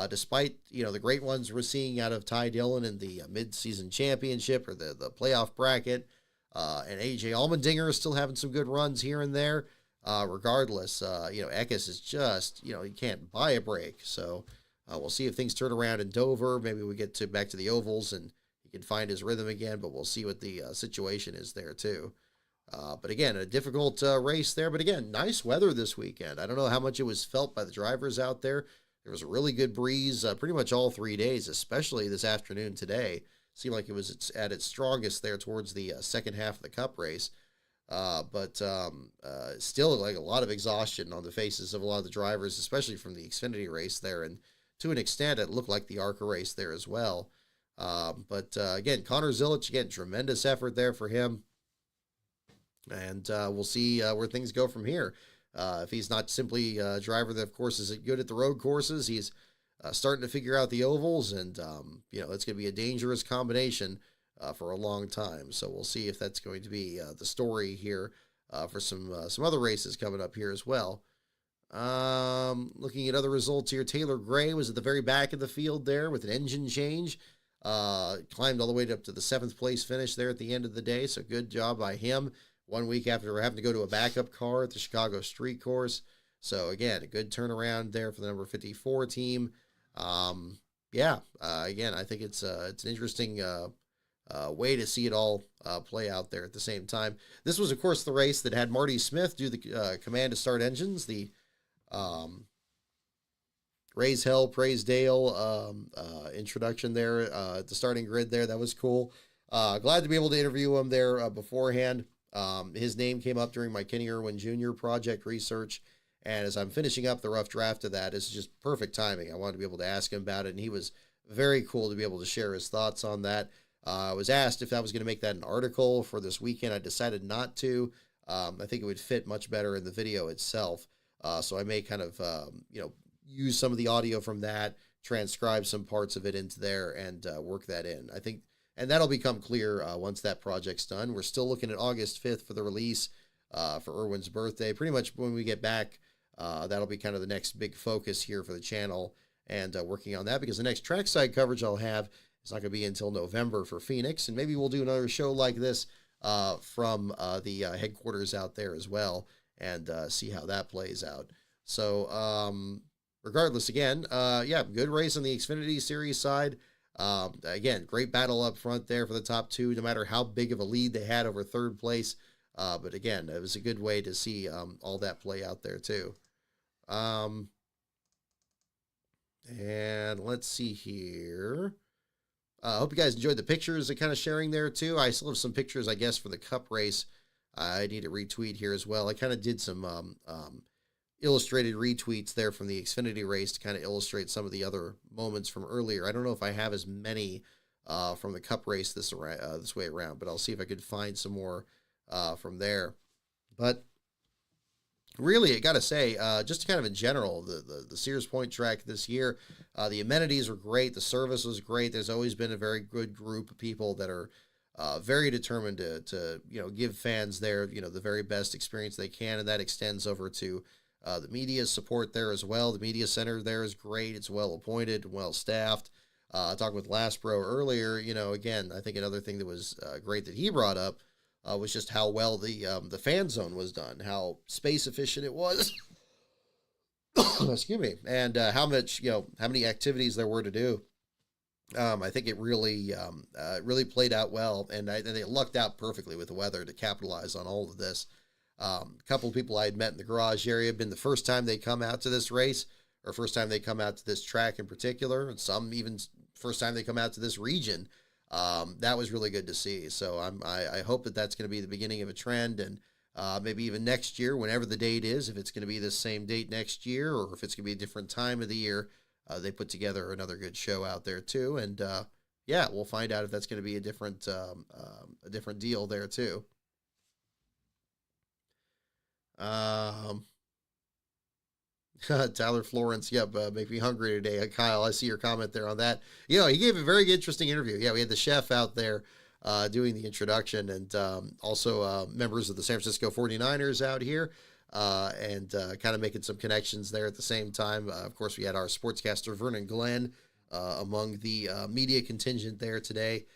despite the great ones we're seeing out of Ty Dillon in the mid-season championship or the playoff bracket, and AJ Allmendinger is still having some good runs here and there. Regardless, Eckes is just he can't buy a break. So we'll see if things turn around in Dover. Maybe we get back to the ovals and he can find his rhythm again. But we'll see what the situation is there too. But again, a difficult race there. But again, nice weather this weekend. I don't know how much it was felt by the drivers out there. There was a really good breeze pretty much all 3 days, especially this afternoon today. Seemed like it was at its strongest there towards the second half of the Cup race. But still like a lot of exhaustion on the faces of a lot of the drivers, especially from the Xfinity race there. And to an extent, it looked like the ARCA race there as well. But again, Connor Zilic, again, tremendous effort there for him. And we'll see where things go from here. If he's not simply a driver that, of course, is good at the road courses, he's starting to figure out the ovals. And, it's going to be a dangerous combination for a long time. So we'll see if that's going to be the story here for some other races coming up here as well. Looking at other results here, Taylor Gray was at the very back of the field there with an engine change. Climbed all the way up to the 7th place finish there at the end of the day. So good job by him. 1 week after having to go to a backup car at the Chicago Street Course. So again, a good turnaround there for the number 54 team. Again, I think it's an interesting way to see it all play out there at the same time. This was, of course, the race that had Marty Smith do the command to start engines, the Raise Hell, Praise Dale introduction there at the starting grid there. That was cool. Glad to be able to interview him there beforehand. His name came up during my Kenny Irwin Jr. project research, and as I'm finishing up the rough draft of that, it's just perfect timing. I wanted to be able to ask him about it, and he was very cool to be able to share his thoughts on that. I was asked if I was going to make that an article for this weekend. I decided not to. I think it would fit much better in the video itself. So I may kind of, use some of the audio from that, transcribe some parts of it into there, and work that in. I think, and that'll become clear once that project's done. We're still looking at August 5th for the release for Irwin's birthday. Pretty much when we get back, that'll be kind of the next big focus here for the channel, and working on that, because the next trackside coverage I'll have is not going to be until November for Phoenix, and maybe we'll do another show like this from the headquarters out there as well, and see how that plays out. So regardless, again, good race on the Xfinity Series side. Again, great battle up front there for the top two, no matter how big of a lead they had over third place. But again, it was a good way to see all that play out there too. And let's see here. I hope you guys enjoyed the pictures and kind of sharing there too. I still have some pictures, I guess, for the Cup race. I need to retweet here as well. I kind of did some illustrated retweets there from the Xfinity race to kind of illustrate some of the other moments from earlier. I don't know if I have as many from the Cup race this way around, but I'll see if I could find some more from there. But really, I got to say, just kind of in general, the Sears Point track this year, the amenities were great. The service was great. There's always been a very good group of people that are very determined to give fans there, the very best experience they can. And that extends over to the media support there as well. The media center there is great. It's well appointed, well staffed. Talking with Lastbro earlier, again, I think another thing that was great that he brought up was just how well the fan zone was done, how space efficient it was. Excuse me, and how many activities there were to do. I think it really played out well, and they lucked out perfectly with the weather to capitalize on all of this. A couple of people I had met in the garage area, been the first time they come out to this race, or first time they come out to this track in particular, and some even first time they come out to this region. That was really good to see. So I hope that that's going to be the beginning of a trend, and maybe even next year, whenever the date is, if it's going to be the same date next year, or if it's going to be a different time of the year, they put together another good show out there too. And we'll find out if that's going to be a different deal there too. Tyler Florence, yep, make me hungry today. Kyle, I see your comment there on that. He gave a very interesting interview. Yeah, we had the chef out there doing the introduction, and also members of the San Francisco 49ers out here, and kind of making some connections there at the same time. Of course, we had our sportscaster, Vernon Glenn, among the media contingent there today.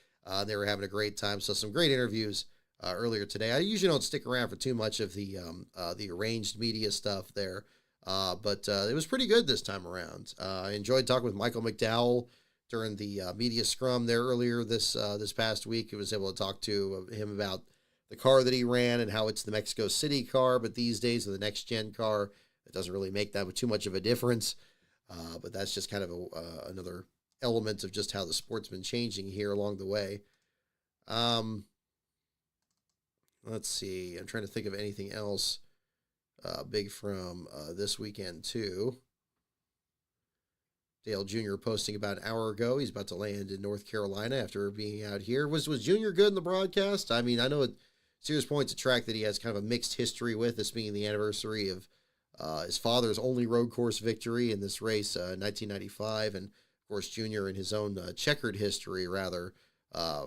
They were having a great time, so some great interviews earlier today. I usually don't stick around for too much of the arranged media stuff there. But it was pretty good this time around. I enjoyed talking with Michael McDowell during the media scrum there earlier this past week. I was able to talk to him about the car that he ran and how it's the Mexico City car, but these days with the next gen car, it doesn't really make that too much of a difference. But that's just kind of another element of just how the sport's been changing here along the way. Let's see. I'm trying to think of anything else big from this weekend too. Dale Jr. posting about an hour ago. He's about to land in North Carolina after being out here. Was Jr. good in the broadcast? I mean, I know Sears Point's a track that he has kind of a mixed history with, this being the anniversary of his father's only road course victory in this race in 1995. And, of course, Jr. in his own checkered history, rather,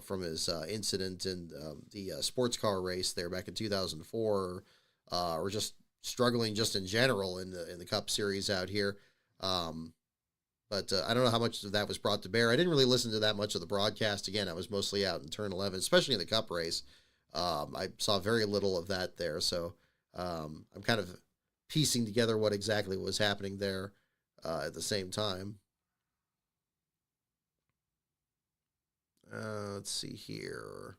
from his incident in the sports car race there back in 2004, or just struggling just in general in the Cup Series out here. But I don't know how much of that was brought to bear. I didn't really listen to that much of the broadcast. Again, I was mostly out in turn 11, especially in the Cup race. I saw very little of that there. So I'm kind of piecing together what exactly was happening there at the same time. Let's see here.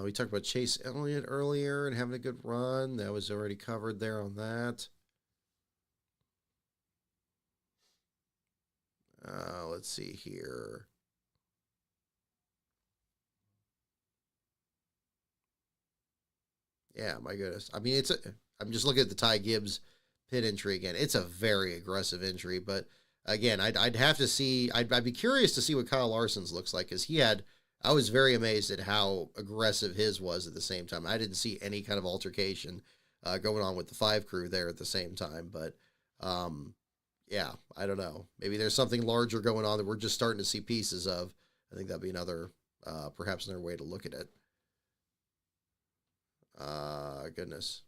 We talked about Chase Elliott earlier and having a good run. That was already covered there on that. Let's see here. Yeah, my goodness. I mean, I'm just looking at the Ty Gibbs pit entry again. It's a very aggressive entry, but again, I'd have to see. I'd be curious to see what Kyle Larson's looks like, because I was very amazed at how aggressive his was at the same time. I didn't see any kind of altercation going on with the 5 crew there at the same time, but yeah, I don't know. Maybe there's something larger going on that we're just starting to see pieces of. I think that'd be perhaps another way to look at it. Goodness.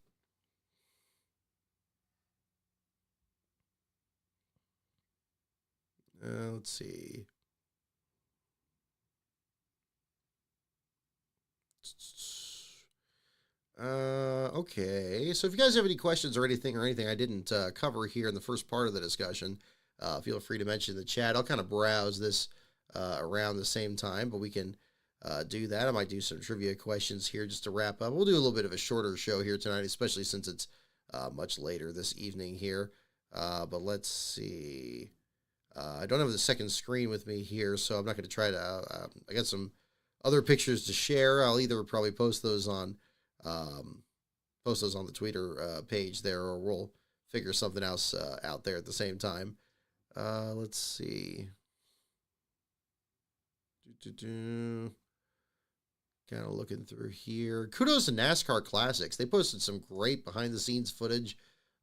Let's see. Okay. So if you guys have any questions or anything I didn't cover here in the first part of the discussion, feel free to mention in the chat. I'll kind of browse this around the same time, but we can do that. I might do some trivia questions here just to wrap up. We'll do a little bit of a shorter show here tonight, especially since it's much later this evening here. But let's see. I don't have the second screen with me here, so I'm not going to try to. I got some other pictures to share. I'll either probably post those on the Twitter page there, or we'll figure something else out there at the same time. Let's see. Kind of looking through here. Kudos to NASCAR Classics. They posted some great behind-the-scenes footage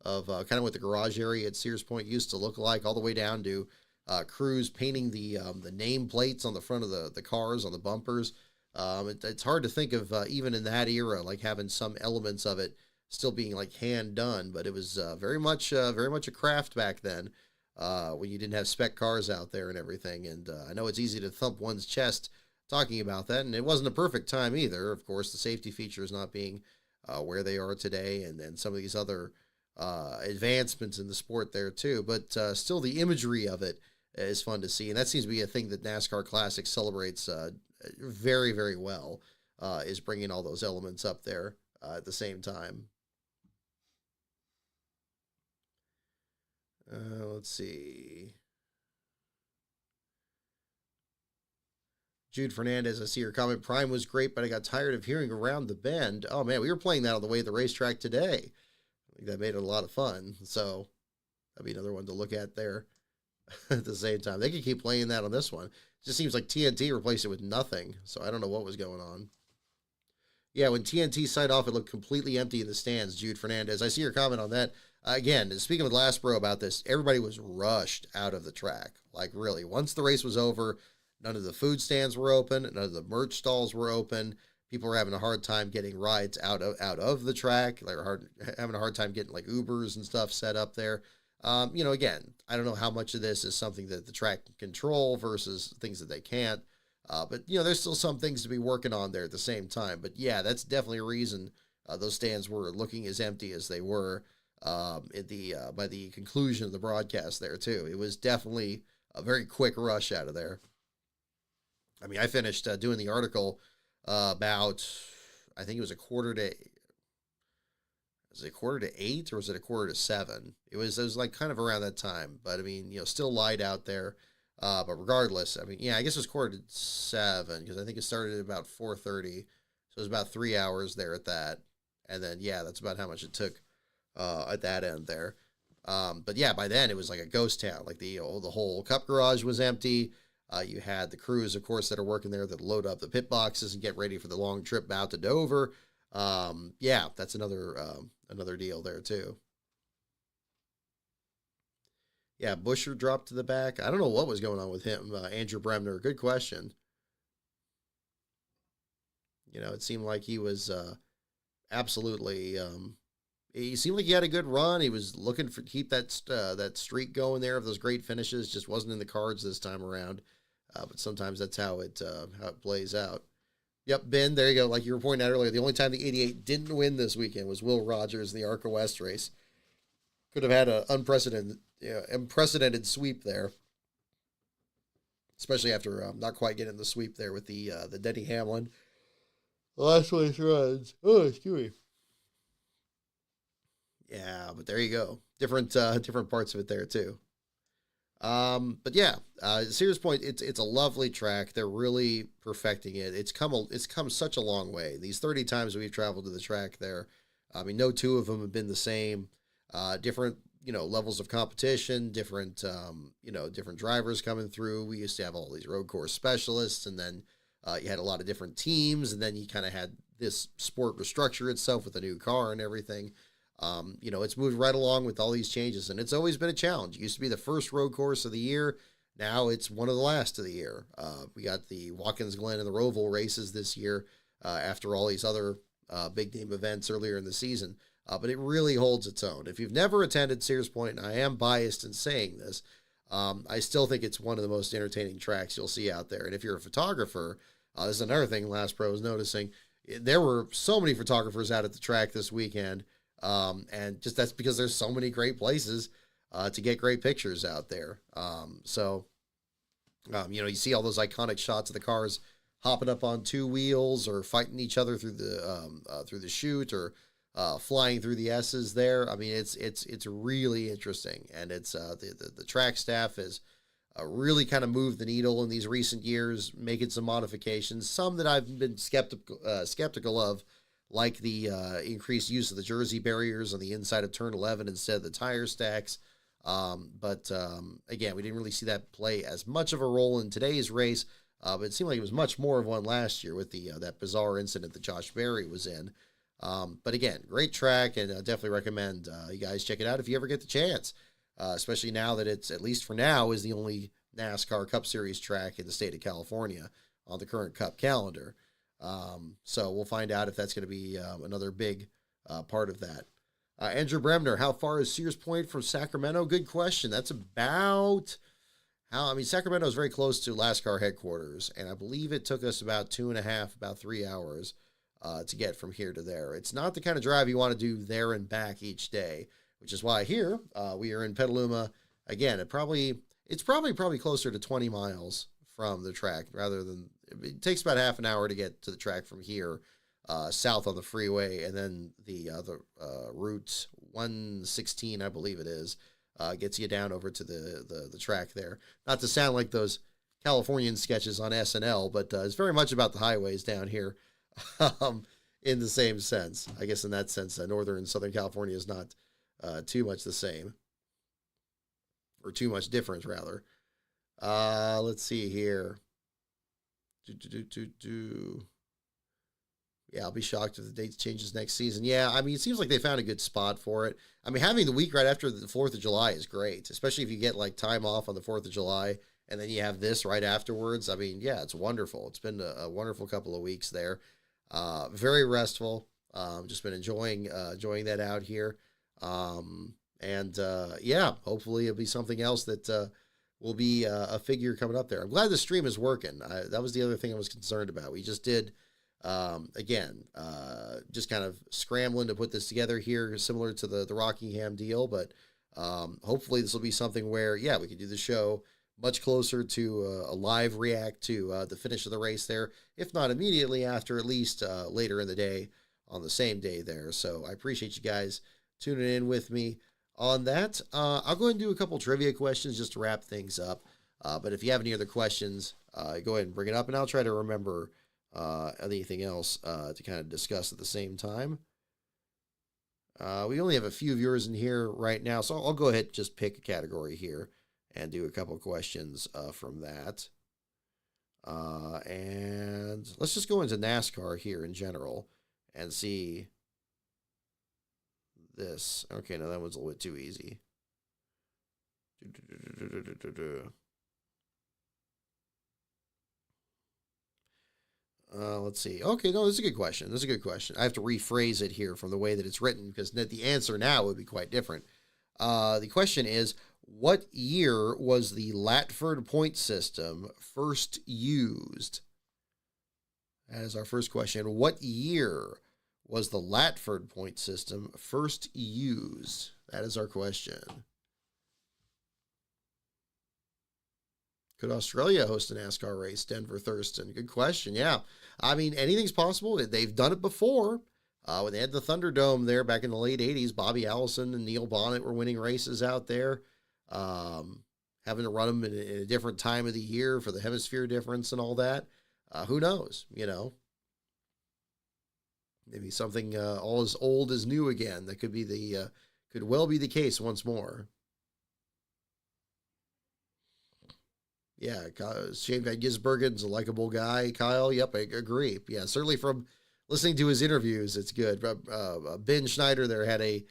of kind of what the garage area at Sears Point used to look like, all the way down to crews painting the name plates on the front of the cars, on the bumpers. It's hard to think of even in that era, like having some elements of it still being like hand done, but it was very much a craft back then when you didn't have spec cars out there and everything. And I know it's easy to thump one's chest talking about that, and it wasn't a perfect time either. Of course, the safety features not being where they are today, and some of these other advancements in the sport there too. But still, the imagery of it is fun to see, and that seems to be a thing that NASCAR Classic celebrates very, very well, is bringing all those elements up there at the same time. Let's see. Jude Fernandez, I see your comment. Prime was great, but I got tired of hearing Around the Bend. Oh, man, we were playing that on the way to the racetrack today. I think that made it a lot of fun. So that'd be another one to look at there at the same time. They could keep playing that on this one. It just seems like TNT replaced it with nothing. So I don't know what was going on. Yeah, when TNT signed off, it looked completely empty in the stands. Jude Fernandez. I see your comment on that. Again, speaking with Last Bro about this, everybody was rushed out of the track. Like, really, once the race was over, none of the food stands were open, none of the merch stalls were open. People were having a hard time getting rides out of the track. They were having a hard time getting like Ubers and stuff set up there. Again, I don't know how much of this is something that the track can control versus things that they can't. But there's still some things to be working on there at the same time. But yeah, that's definitely a reason those stands were looking as empty as they were by the conclusion of the broadcast there too. It was definitely a very quick rush out of there. I mean, I finished doing the article about, I think it was a quarter to. Was it a quarter to 8 or was it a quarter to 7? It was like kind of around that time. But I mean, still light out there. But regardless, I mean, yeah, I guess it was quarter to 7 because I think it started at about 4:30, so it was about 3 hours there at that, and then yeah, that's about how much it took at that end there. But yeah, by then it was like a ghost town. Like the whole Cup garage was empty. You had the crews, of course, that are working there that load up the pit boxes and get ready for the long trip out to Dover. Yeah, that's another deal there too. Yeah, Busher dropped to the back. I don't know what was going on with him. Andrew Bremner, good question. It seemed like he was absolutely. He seemed like he had a good run. He was looking for keep that streak going there of those great finishes. Just wasn't in the cards this time around. But sometimes that's how it plays out. Yep, Ben, there you go. Like you were pointing out earlier, the only time the 88 didn't win this weekend was Will Rogers in the ARCA West race. Could have had an unprecedented sweep there, especially after not quite getting the sweep there with the Denny Hamlin. The last place runs. Oh, excuse me. Yeah, but there you go. Different parts of it there too. But yeah, Sears Point, it's a lovely track. They're really perfecting it. It's come such a long way. These 30 times we've traveled to the track there, I mean, no two of them have been the same. Different, levels of competition, different drivers coming through. We used to have all these road course specialists, and then you had a lot of different teams, and then you kind of had this sport restructure itself with a new car and everything. It's moved right along with all these changes, and it's always been a challenge. It used to be the first road course of the year. Now it's one of the last of the year. We got the Watkins Glen and the Roval races this year after all these other big name events earlier in the season. But it really holds its own. If you've never attended Sears Point, and I am biased in saying this, I still think it's one of the most entertaining tracks you'll see out there. And if you're a photographer, this is another thing Last Pro is noticing. There were so many photographers out at the track this weekend. And just that's because there's so many great places to get great pictures out there. You see all those iconic shots of the cars hopping up on two wheels or fighting each other through the chute or flying through the S's there. I mean, it's really interesting, and it's the track staff has really kind of moved the needle in these recent years, making some modifications, some that I've been skeptical of, like the increased use of the jersey barriers on the inside of turn 11 instead of the tire stacks. But again, we didn't really see that play as much of a role in today's race, but it seemed like it was much more of one last year with that bizarre incident that Josh Berry was in. But again, great track, and definitely recommend you guys check it out if you ever get the chance, especially now that it's, at least for now, is the only NASCAR Cup Series track in the state of California on the current Cup calendar. So we'll find out if that's going to be another big part of that. Andrew Bremner, how far is Sears Point from Sacramento? Good question. That's about Sacramento is very close to LASCAR headquarters, and I believe it took us about 2.5, about 3 hours to get from here to there. It's not the kind of drive you want to do there and back each day, which is why here we are in Petaluma. Again, it's probably closer to 20 miles from the track rather than, it takes about half an hour to get to the track from here, south on the freeway, and then the other Route 116, I believe it is, gets you down over to the track there. Not to sound like those Californian sketches on SNL, but it's very much about the highways down here, in the same sense. I guess in that sense, Northern and Southern California is not too much the same, or too much different, rather. Let's see here. Yeah, I'll be shocked if the date changes next season. Yeah, I mean, it seems like they found a good spot for it. I mean, having the week right after the 4th of July is great, especially if you get like time off on the 4th of July and then you have this right afterwards. I mean, yeah, it's wonderful. It's been a wonderful couple of weeks there. Very restful. Just been enjoying that out here. Yeah, hopefully it'll be something else that will be a figure coming up there. I'm glad the stream is working. That was the other thing I was concerned about. We just did, just kind of scrambling to put this together here, similar to the Rockingham deal. But hopefully this will be something where, yeah, we can do the show much closer to a live react to the finish of the race there, if not immediately after, at least later in the day on the same day there. So I appreciate you guys tuning in with me on that. I'll go ahead and do a couple trivia questions just to wrap things up. But if you have any other questions, go ahead and bring it up, and I'll try to remember anything else to kind of discuss at the same time. We only have a few viewers in here right now, so I'll go ahead and just pick a category here and do a couple questions from that. And let's just go into NASCAR here in general and see this. Okay, no, that one's a little bit too easy. Let's see. Okay, no, this is a good question. This is a good question. I have to rephrase it here from the way that it's written because the answer now would be quite different. The question is, what year was the Latford point system first used? That is our first question. What year was the Latford point system first used? That is our question. Could Australia host a NASCAR race? Denver Thurston. Good question. Yeah. I mean, anything's possible. They've done it before. When they had the Thunderdome there back in the late 80s, Bobby Allison and Neil Bonnet were winning races out there. Having to run them in a different time of the year for the hemisphere difference and all that. Who knows, you know? Maybe something all as old as new again. That could be could well be the case once more. Yeah, Shane Van Gisbergen's a likable guy. Kyle, yep, I agree. Yeah, certainly from listening to his interviews, it's good. Ben Schneider there had a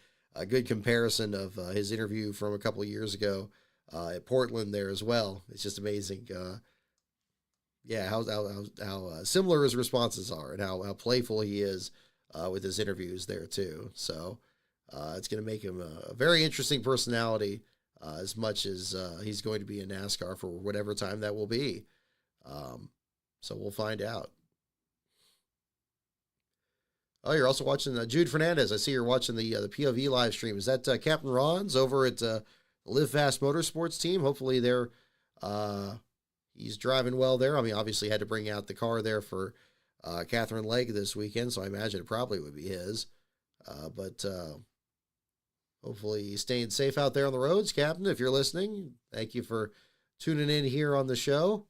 good comparison of his interview from a couple of years ago at Portland there as well. It's just amazing. Yeah, how similar his responses are and how playful he is with his interviews there too. So it's going to make him a very interesting personality as much as he's going to be in NASCAR for whatever time that will be. So we'll find out. Oh, you're also watching Jude Fernandez. I see you're watching the POV live stream. Is that Captain Ron's over at the Live Fast Motorsports team? Hopefully he's driving well there. I mean, obviously had to bring out the car there for Catherine Legg this weekend, so I imagine it probably would be his. But hopefully he's staying safe out there on the roads, Captain, if you're listening. Thank you for tuning in here on the show.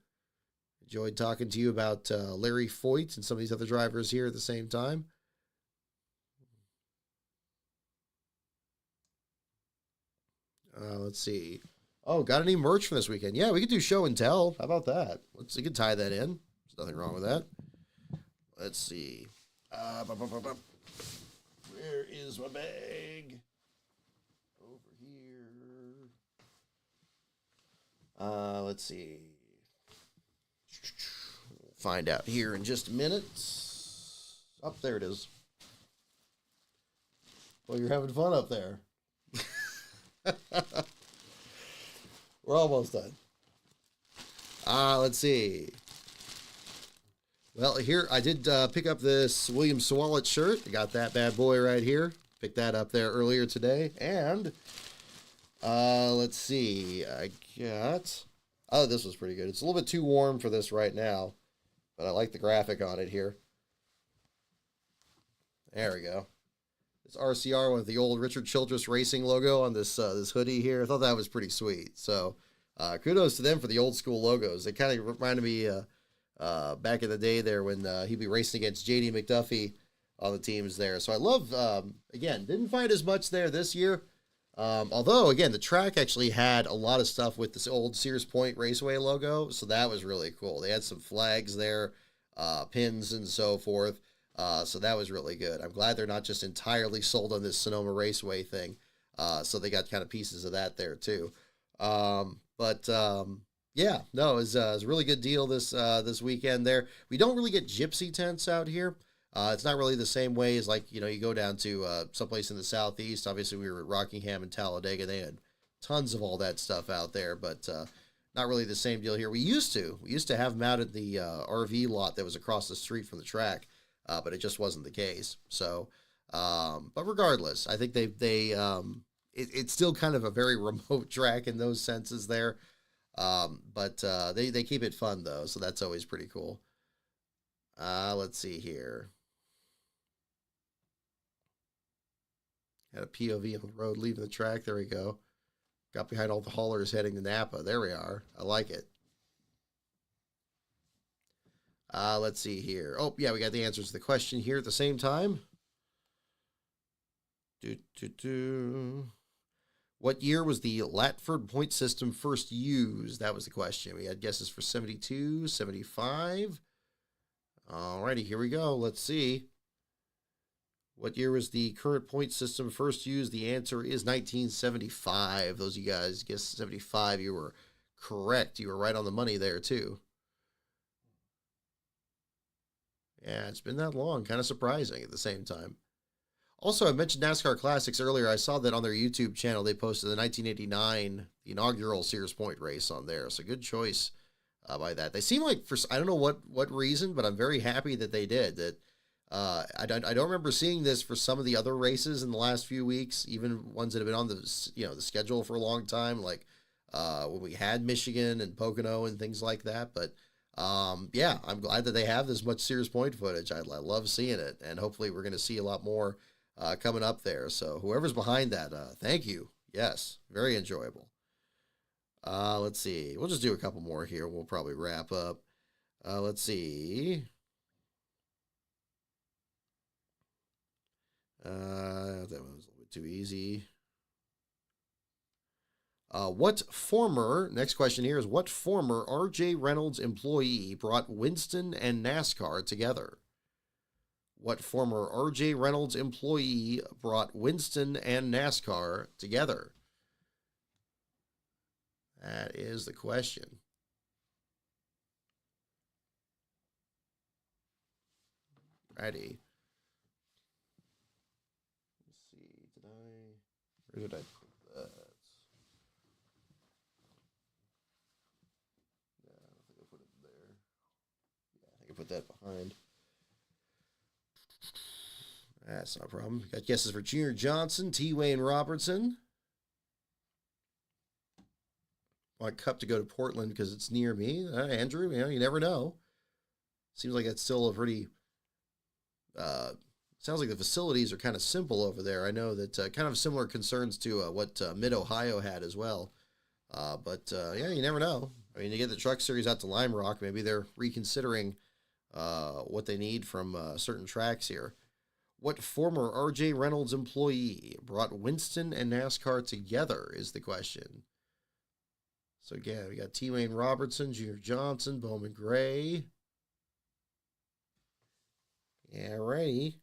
Enjoyed talking to you about Larry Foyt and some of these other drivers here at the same time. Let's see. Oh, got any merch from this weekend? Yeah, we could do show and tell. How about that? We could tie that in. There's nothing wrong with that. Let's see. Where is my bag? Over here. Let's see. We'll find out here in just a minute. Up there it is. Well, you're having fun up there. We're almost done. Let's see. Well, here I did pick up this William Swalet shirt. I got that bad boy right here. Picked that up there earlier today. And let's see. I got... Oh, this was pretty good. It's a little bit too warm for this right now, but I like the graphic on it here. There we go. This RCR with the old Richard Childress Racing logo on this this hoodie here. I thought that was pretty sweet. So kudos to them for the old school logos. They kind of reminded me back in the day there when he'd be racing against J.D. McDuffie on the teams there. So I love, again, didn't find as much there this year. Although, again, the track actually had a lot of stuff with this old Sears Point Raceway logo. So that was really cool. They had some flags there, pins and so forth. So that was really good. I'm glad they're not just entirely sold on this Sonoma Raceway thing. So they got kind of pieces of that there too. Yeah, no, it was a really good deal this weekend there. We don't really get gypsy tents out here. It's not really the same way as, like, you go down to someplace in the southeast. Obviously, we were at Rockingham and Talladega. They had tons of all that stuff out there, but not really the same deal here. We used to have them out at the RV lot that was across the street from the track, but it just wasn't the case. So, but regardless, I think it's still kind of a very remote track in those senses there. But they keep it fun though, so that's always pretty cool. Let's see here. Had a POV on the road leaving the track. There we go. Got behind all the haulers heading to Napa. There we are. I like it. Let's see here. Oh, yeah, we got the answers to the question here at the same time. What year was the Latford point system first used? That was the question. We had guesses for 72, 75. Alrighty, here we go. Let's see. What year was the current point system first used? The answer is 1975. Those of you guys guessed 75. You were correct. You were right on the money there, too. Yeah, it's been that long. Kind of surprising at the same time. Also, I mentioned NASCAR Classics earlier. I saw that on their YouTube channel. They posted the 1989, the inaugural Sears Point race on there. So good choice by that. They seem like, I don't know what reason, but I'm very happy that they did. That I don't remember seeing this for some of the other races in the last few weeks, even ones that have been on the schedule for a long time, like when we had Michigan and Pocono and things like that. But yeah, I'm glad that they have this much Sears Point footage. I love seeing it, and hopefully we're going to see a lot more coming up there. So whoever's behind that, thank you. Yes, very enjoyable. Let's see. We'll just do a couple more here. We'll probably wrap up. Let's see. That was a little bit too easy. Next question here is, what former R.J. Reynolds employee brought Winston and NASCAR together? What former R.J. Reynolds employee brought Winston and NASCAR together? That is the question. Ready. Let's see. Where did I put that? Yeah, I don't think I put it there. Yeah, I think I put that behind. That's not a problem. Got guesses for Junior Johnson, T. Wayne Robertson. Want Cup to go to Portland because it's near me. Andrew, you never know. Seems like it's still a pretty... sounds like the facilities are kind of simple over there. I know that kind of similar concerns to what Mid-Ohio had as well. Yeah, you never know. I mean, to get the Truck Series out to Lime Rock, maybe they're reconsidering what they need from certain tracks here. What former R.J. Reynolds employee brought Winston and NASCAR together is the question. So, again, we got T. Wayne Robertson, Junior Johnson, Bowman Gray. Yeah, righty.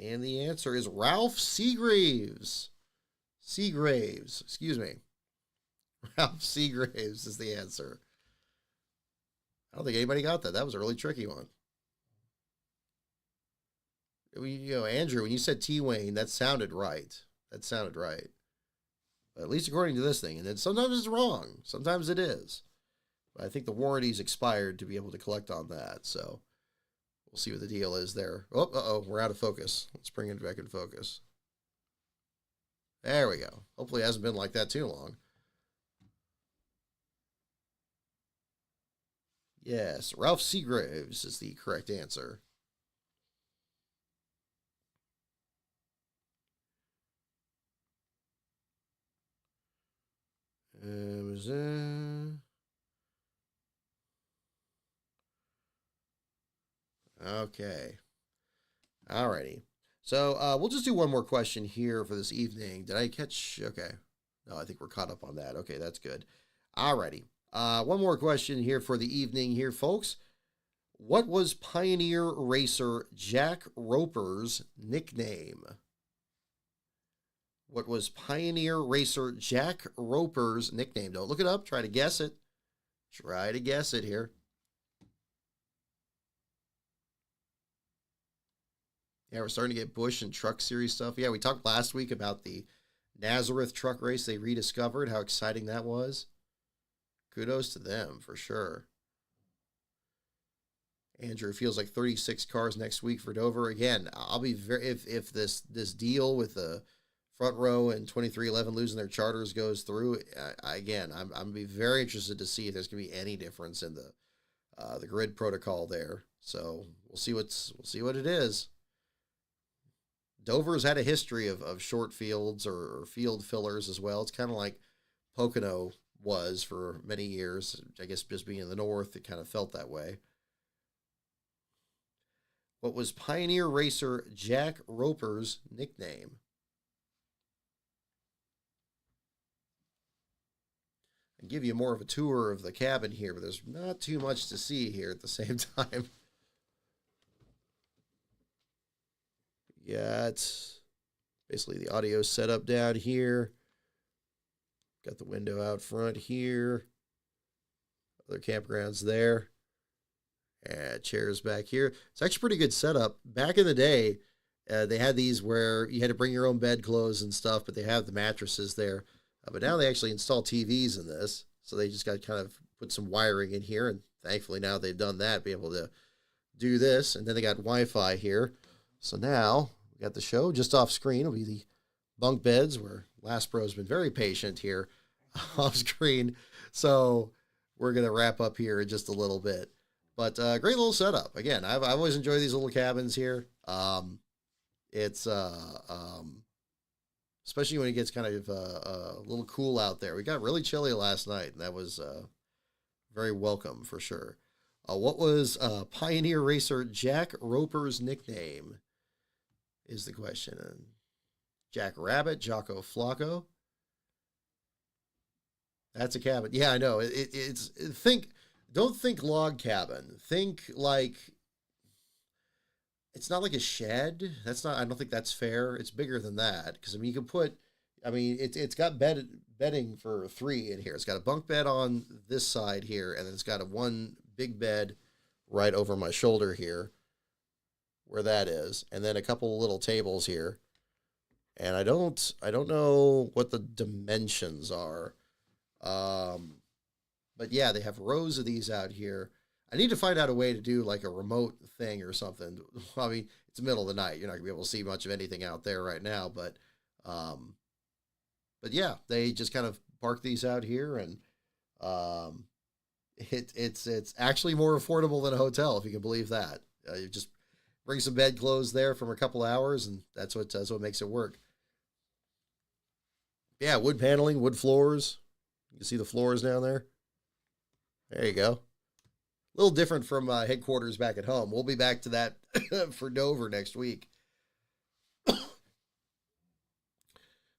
And the answer is Ralph Seagraves. Excuse me. Ralph Seagraves is the answer. I don't think anybody got that. That was a really tricky one. Andrew, when you said T. Wayne, that sounded right. But at least according to this thing. And then sometimes it's wrong. Sometimes it is. But I think the warranty's expired to be able to collect on that. So we'll see what the deal is there. Oh, we're out of focus. Let's bring it back in focus. There we go. Hopefully it hasn't been like that too long. Yes, Ralph Seagraves is the correct answer. Okay. Alrighty. So we'll just do one more question here for this evening. Did I catch? Okay. No, I think we're caught up on that. Okay, that's good. Alrighty. One more question here for the evening here, folks. What was Pioneer racer Jack Roper's nickname? What was Pioneer racer Jack Roper's nickname? Don't look it up. Try to guess it. Try to guess it here. Yeah, we're starting to get Busch and Truck Series stuff. Yeah, we talked last week about the Nazareth truck race they rediscovered, how exciting that was. Kudos to them, for sure. Andrew, feels like 36 cars next week for Dover. Again, I'll be very, if this deal with the front row and 2311 losing their charters goes through, again, I'm going to be very interested to see if there's going to be any difference in the grid protocol there. So we'll see what it is. Dover's had a history of short fields or field fillers as well. It's kind of like Pocono was for many years. I guess just being in the north, it kind of felt that way. What was Pioneer racer Jack Roper's nickname? I'll give you more of a tour of the cabin here, but there's not too much to see here at the same time. Yeah, it's basically the audio setup down here. Got the window out front here. Other campgrounds there. And chairs back here. It's actually a pretty good setup. Back in the day, they had these where you had to bring your own bedclothes and stuff, but they have the mattresses there. But now they actually install TVs in this. So they just got to kind of put some wiring in here. And thankfully now they've done that, be able to do this. And then they got Wi-Fi here. So now we got the show just off screen. It'll be the bunk beds where Last Pro's been very patient here off screen. So we're going to wrap up here in just a little bit. But great little setup. Again, I've always enjoyed these little cabins here. It's especially when it gets kind of a little cool out there. We got really chilly last night, and that was very welcome for sure. What was Pioneer racer Jack Roper's nickname is the question. Jack Rabbit, Jocko Flocko. That's a cabin. Yeah, I know. Don't think log cabin. Think like, it's not like a shed. I don't think that's fair. It's bigger than that. Because, I mean, you can it's got bedding for 3 in here. It's got a bunk bed on this side here, and then it's got one big bed right over my shoulder here, where that is. And then a couple little tables here. And I don't know what the dimensions are. But yeah, they have rows of these out here. I need to find out a way to do like a remote thing or something. I mean, it's the middle of the night. You're not gonna be able to see much of anything out there right now, but yeah, they just kind of park these out here, and it's actually more affordable than a hotel, if you can believe that. You just bring some bedclothes there from a couple hours, and that's what makes it work. Yeah, wood paneling, wood floors. You can see the floors down there. There you go. A little different from headquarters back at home. We'll be back to that for Dover next week.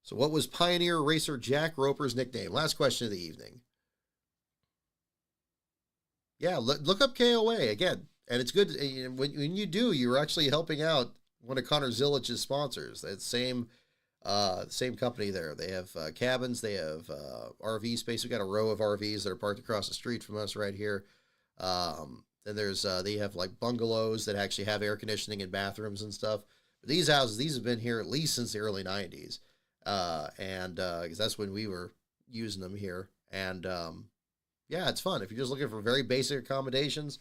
So what was Pioneer racer Jack Roper's nickname? Last question of the evening. Yeah, look up KOA again. And it's good. When you do, you're actually helping out one of Connor Zilich's sponsors. That same company there. They have cabins. They have RV space. We've got a row of RVs that are parked across the street from us right here. Then there's they have like bungalows that actually have air conditioning and bathrooms and stuff. But these houses, have been here at least since the early 90s. Because that's when we were using them here. And yeah, it's fun. If you're just looking for very basic accommodations,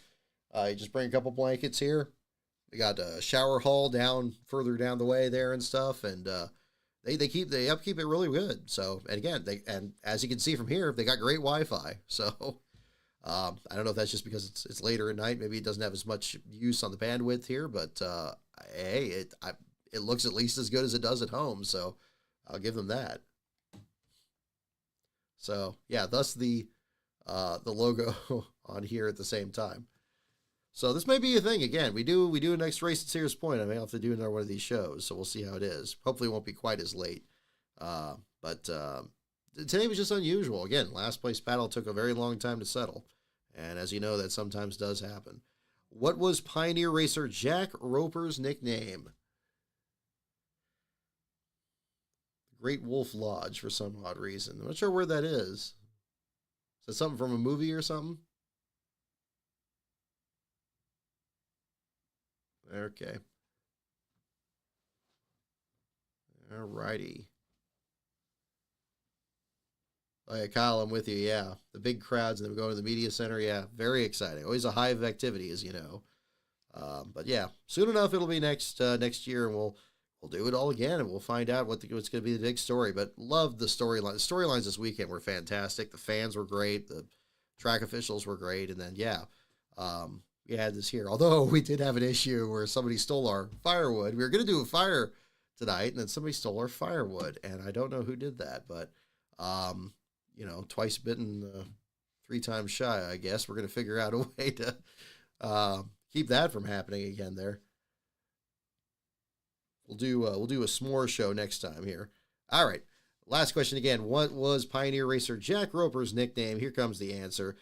you just bring a couple blankets here. We got a shower hall further down the way there and stuff. And they upkeep it really good. So, and again, and as you can see from here, they got great Wi-Fi. So, I don't know if that's just because it's later at night. Maybe it doesn't have as much use on the bandwidth here, but hey, it looks at least as good as it does at home. So, I'll give them that. So, yeah, thus the logo on here at the same time. So this may be a thing. Again, we do a next race at Sears Point. I may have to do another one of these shows, so we'll see how it is. Hopefully it won't be quite as late. But today was just unusual. Again, last place battle took a very long time to settle. And as you know, that sometimes does happen. What was Pioneer racer Jack Roper's nickname? Great Wolf Lodge for some odd reason. I'm not sure where that is. Is that something from a movie or something? Okay. All righty. Oh, yeah, Kyle, I'm with you. Yeah. The big crowds and then we go to the media center. Yeah. Very exciting. Always a hive of activity, as you know. But yeah, soon enough, it'll be next year, and we'll do it all again, and we'll find out what's going to be the big story. But love the storyline. The storylines this weekend were fantastic. The fans were great. The track officials were great. And then, yeah, we had this here. Although we did have an issue where somebody stole our firewood. We were going to do a fire tonight, and then somebody stole our firewood. And I don't know who did that, but, twice bitten, 3 times shy, I guess. We're going to figure out a way to keep that from happening again there. We'll do a s'more show next time here. All right. Last question again. What was Pioneer racer Jack Roper's nickname? Here comes the answer.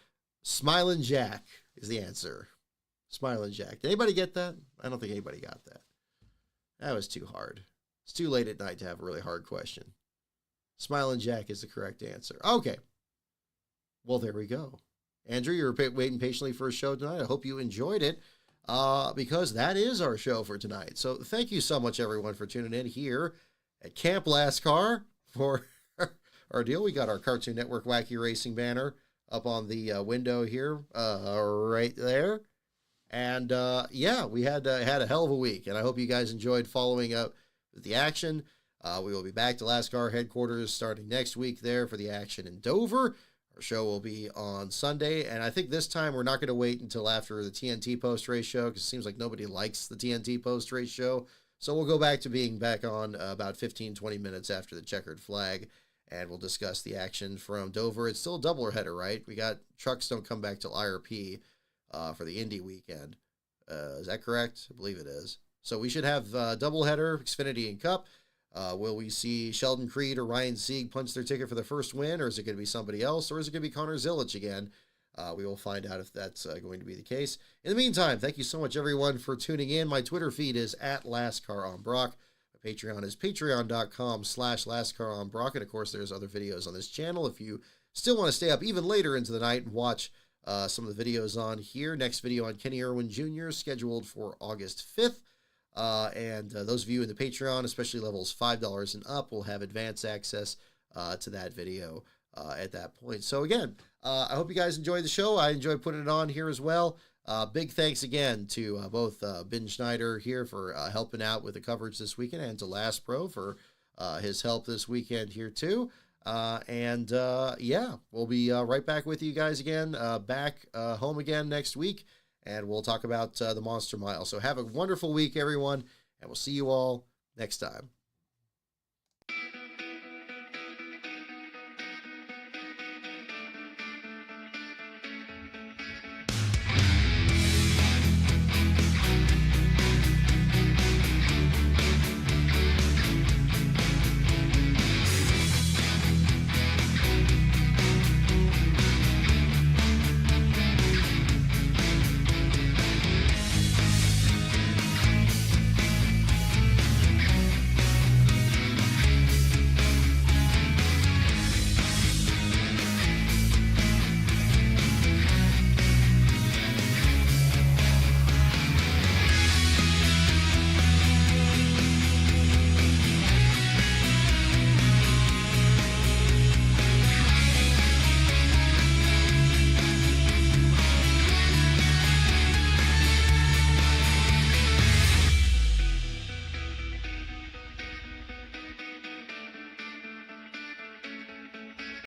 Smilin' Jack is the answer. Smilin' Jack. Did anybody get that? I don't think anybody got that. That was too hard. It's too late at night to have a really hard question. Smilin' Jack is the correct answer. Okay. Well, there we go. Andrew, you were waiting patiently for a show tonight. I hope you enjoyed it. Because that is our show for tonight. So thank you so much, everyone, for tuning in here at Camp Lascar for our deal. We got our Cartoon Network Wacky Racing banner up on the window here, right there. And yeah, we had a hell of a week, and I hope you guys enjoyed following up with the action. We will be back to Lascar headquarters starting next week there for the action in Dover. Our show will be on Sunday, and I think this time we're not going to wait until after the TNT post-race show because it seems like nobody likes the TNT post-race show. So we'll go back to being back on about 15, 20 minutes after the checkered flag, and we'll discuss the action from Dover. It's still a doubleheader, right? We got trucks don't come back till IRP for the Indy weekend. Is that correct? I believe it is. So we should have doubleheader, Xfinity and Cup. Will we see Sheldon Creed or Ryan Sieg punch their ticket for the first win, or is it going to be somebody else, or is it going to be Connor Zilic again? We will find out if that's going to be the case. In the meantime, thank you so much, everyone, for tuning in. My Twitter feed is at LastCarOnBrock. My Patreon is patreon.com/LastCarOnBrock. And, of course, there's other videos on this channel. If you still want to stay up even later into the night and watch some of the videos on here, next video on Kenny Irwin Jr. is scheduled for August 5th. And those of you in the Patreon, especially levels $5 and up, will have advance access to that video at that point. So again, I hope you guys enjoyed the show. I enjoyed putting it on here as well. Big thanks again to both Ben Schneider here for helping out with the coverage this weekend, and to Last Pro for his help this weekend here too. Yeah, we'll be right back with you guys again, back home again next week. And we'll talk about the Monster Mile. So have a wonderful week, everyone, and we'll see you all next time.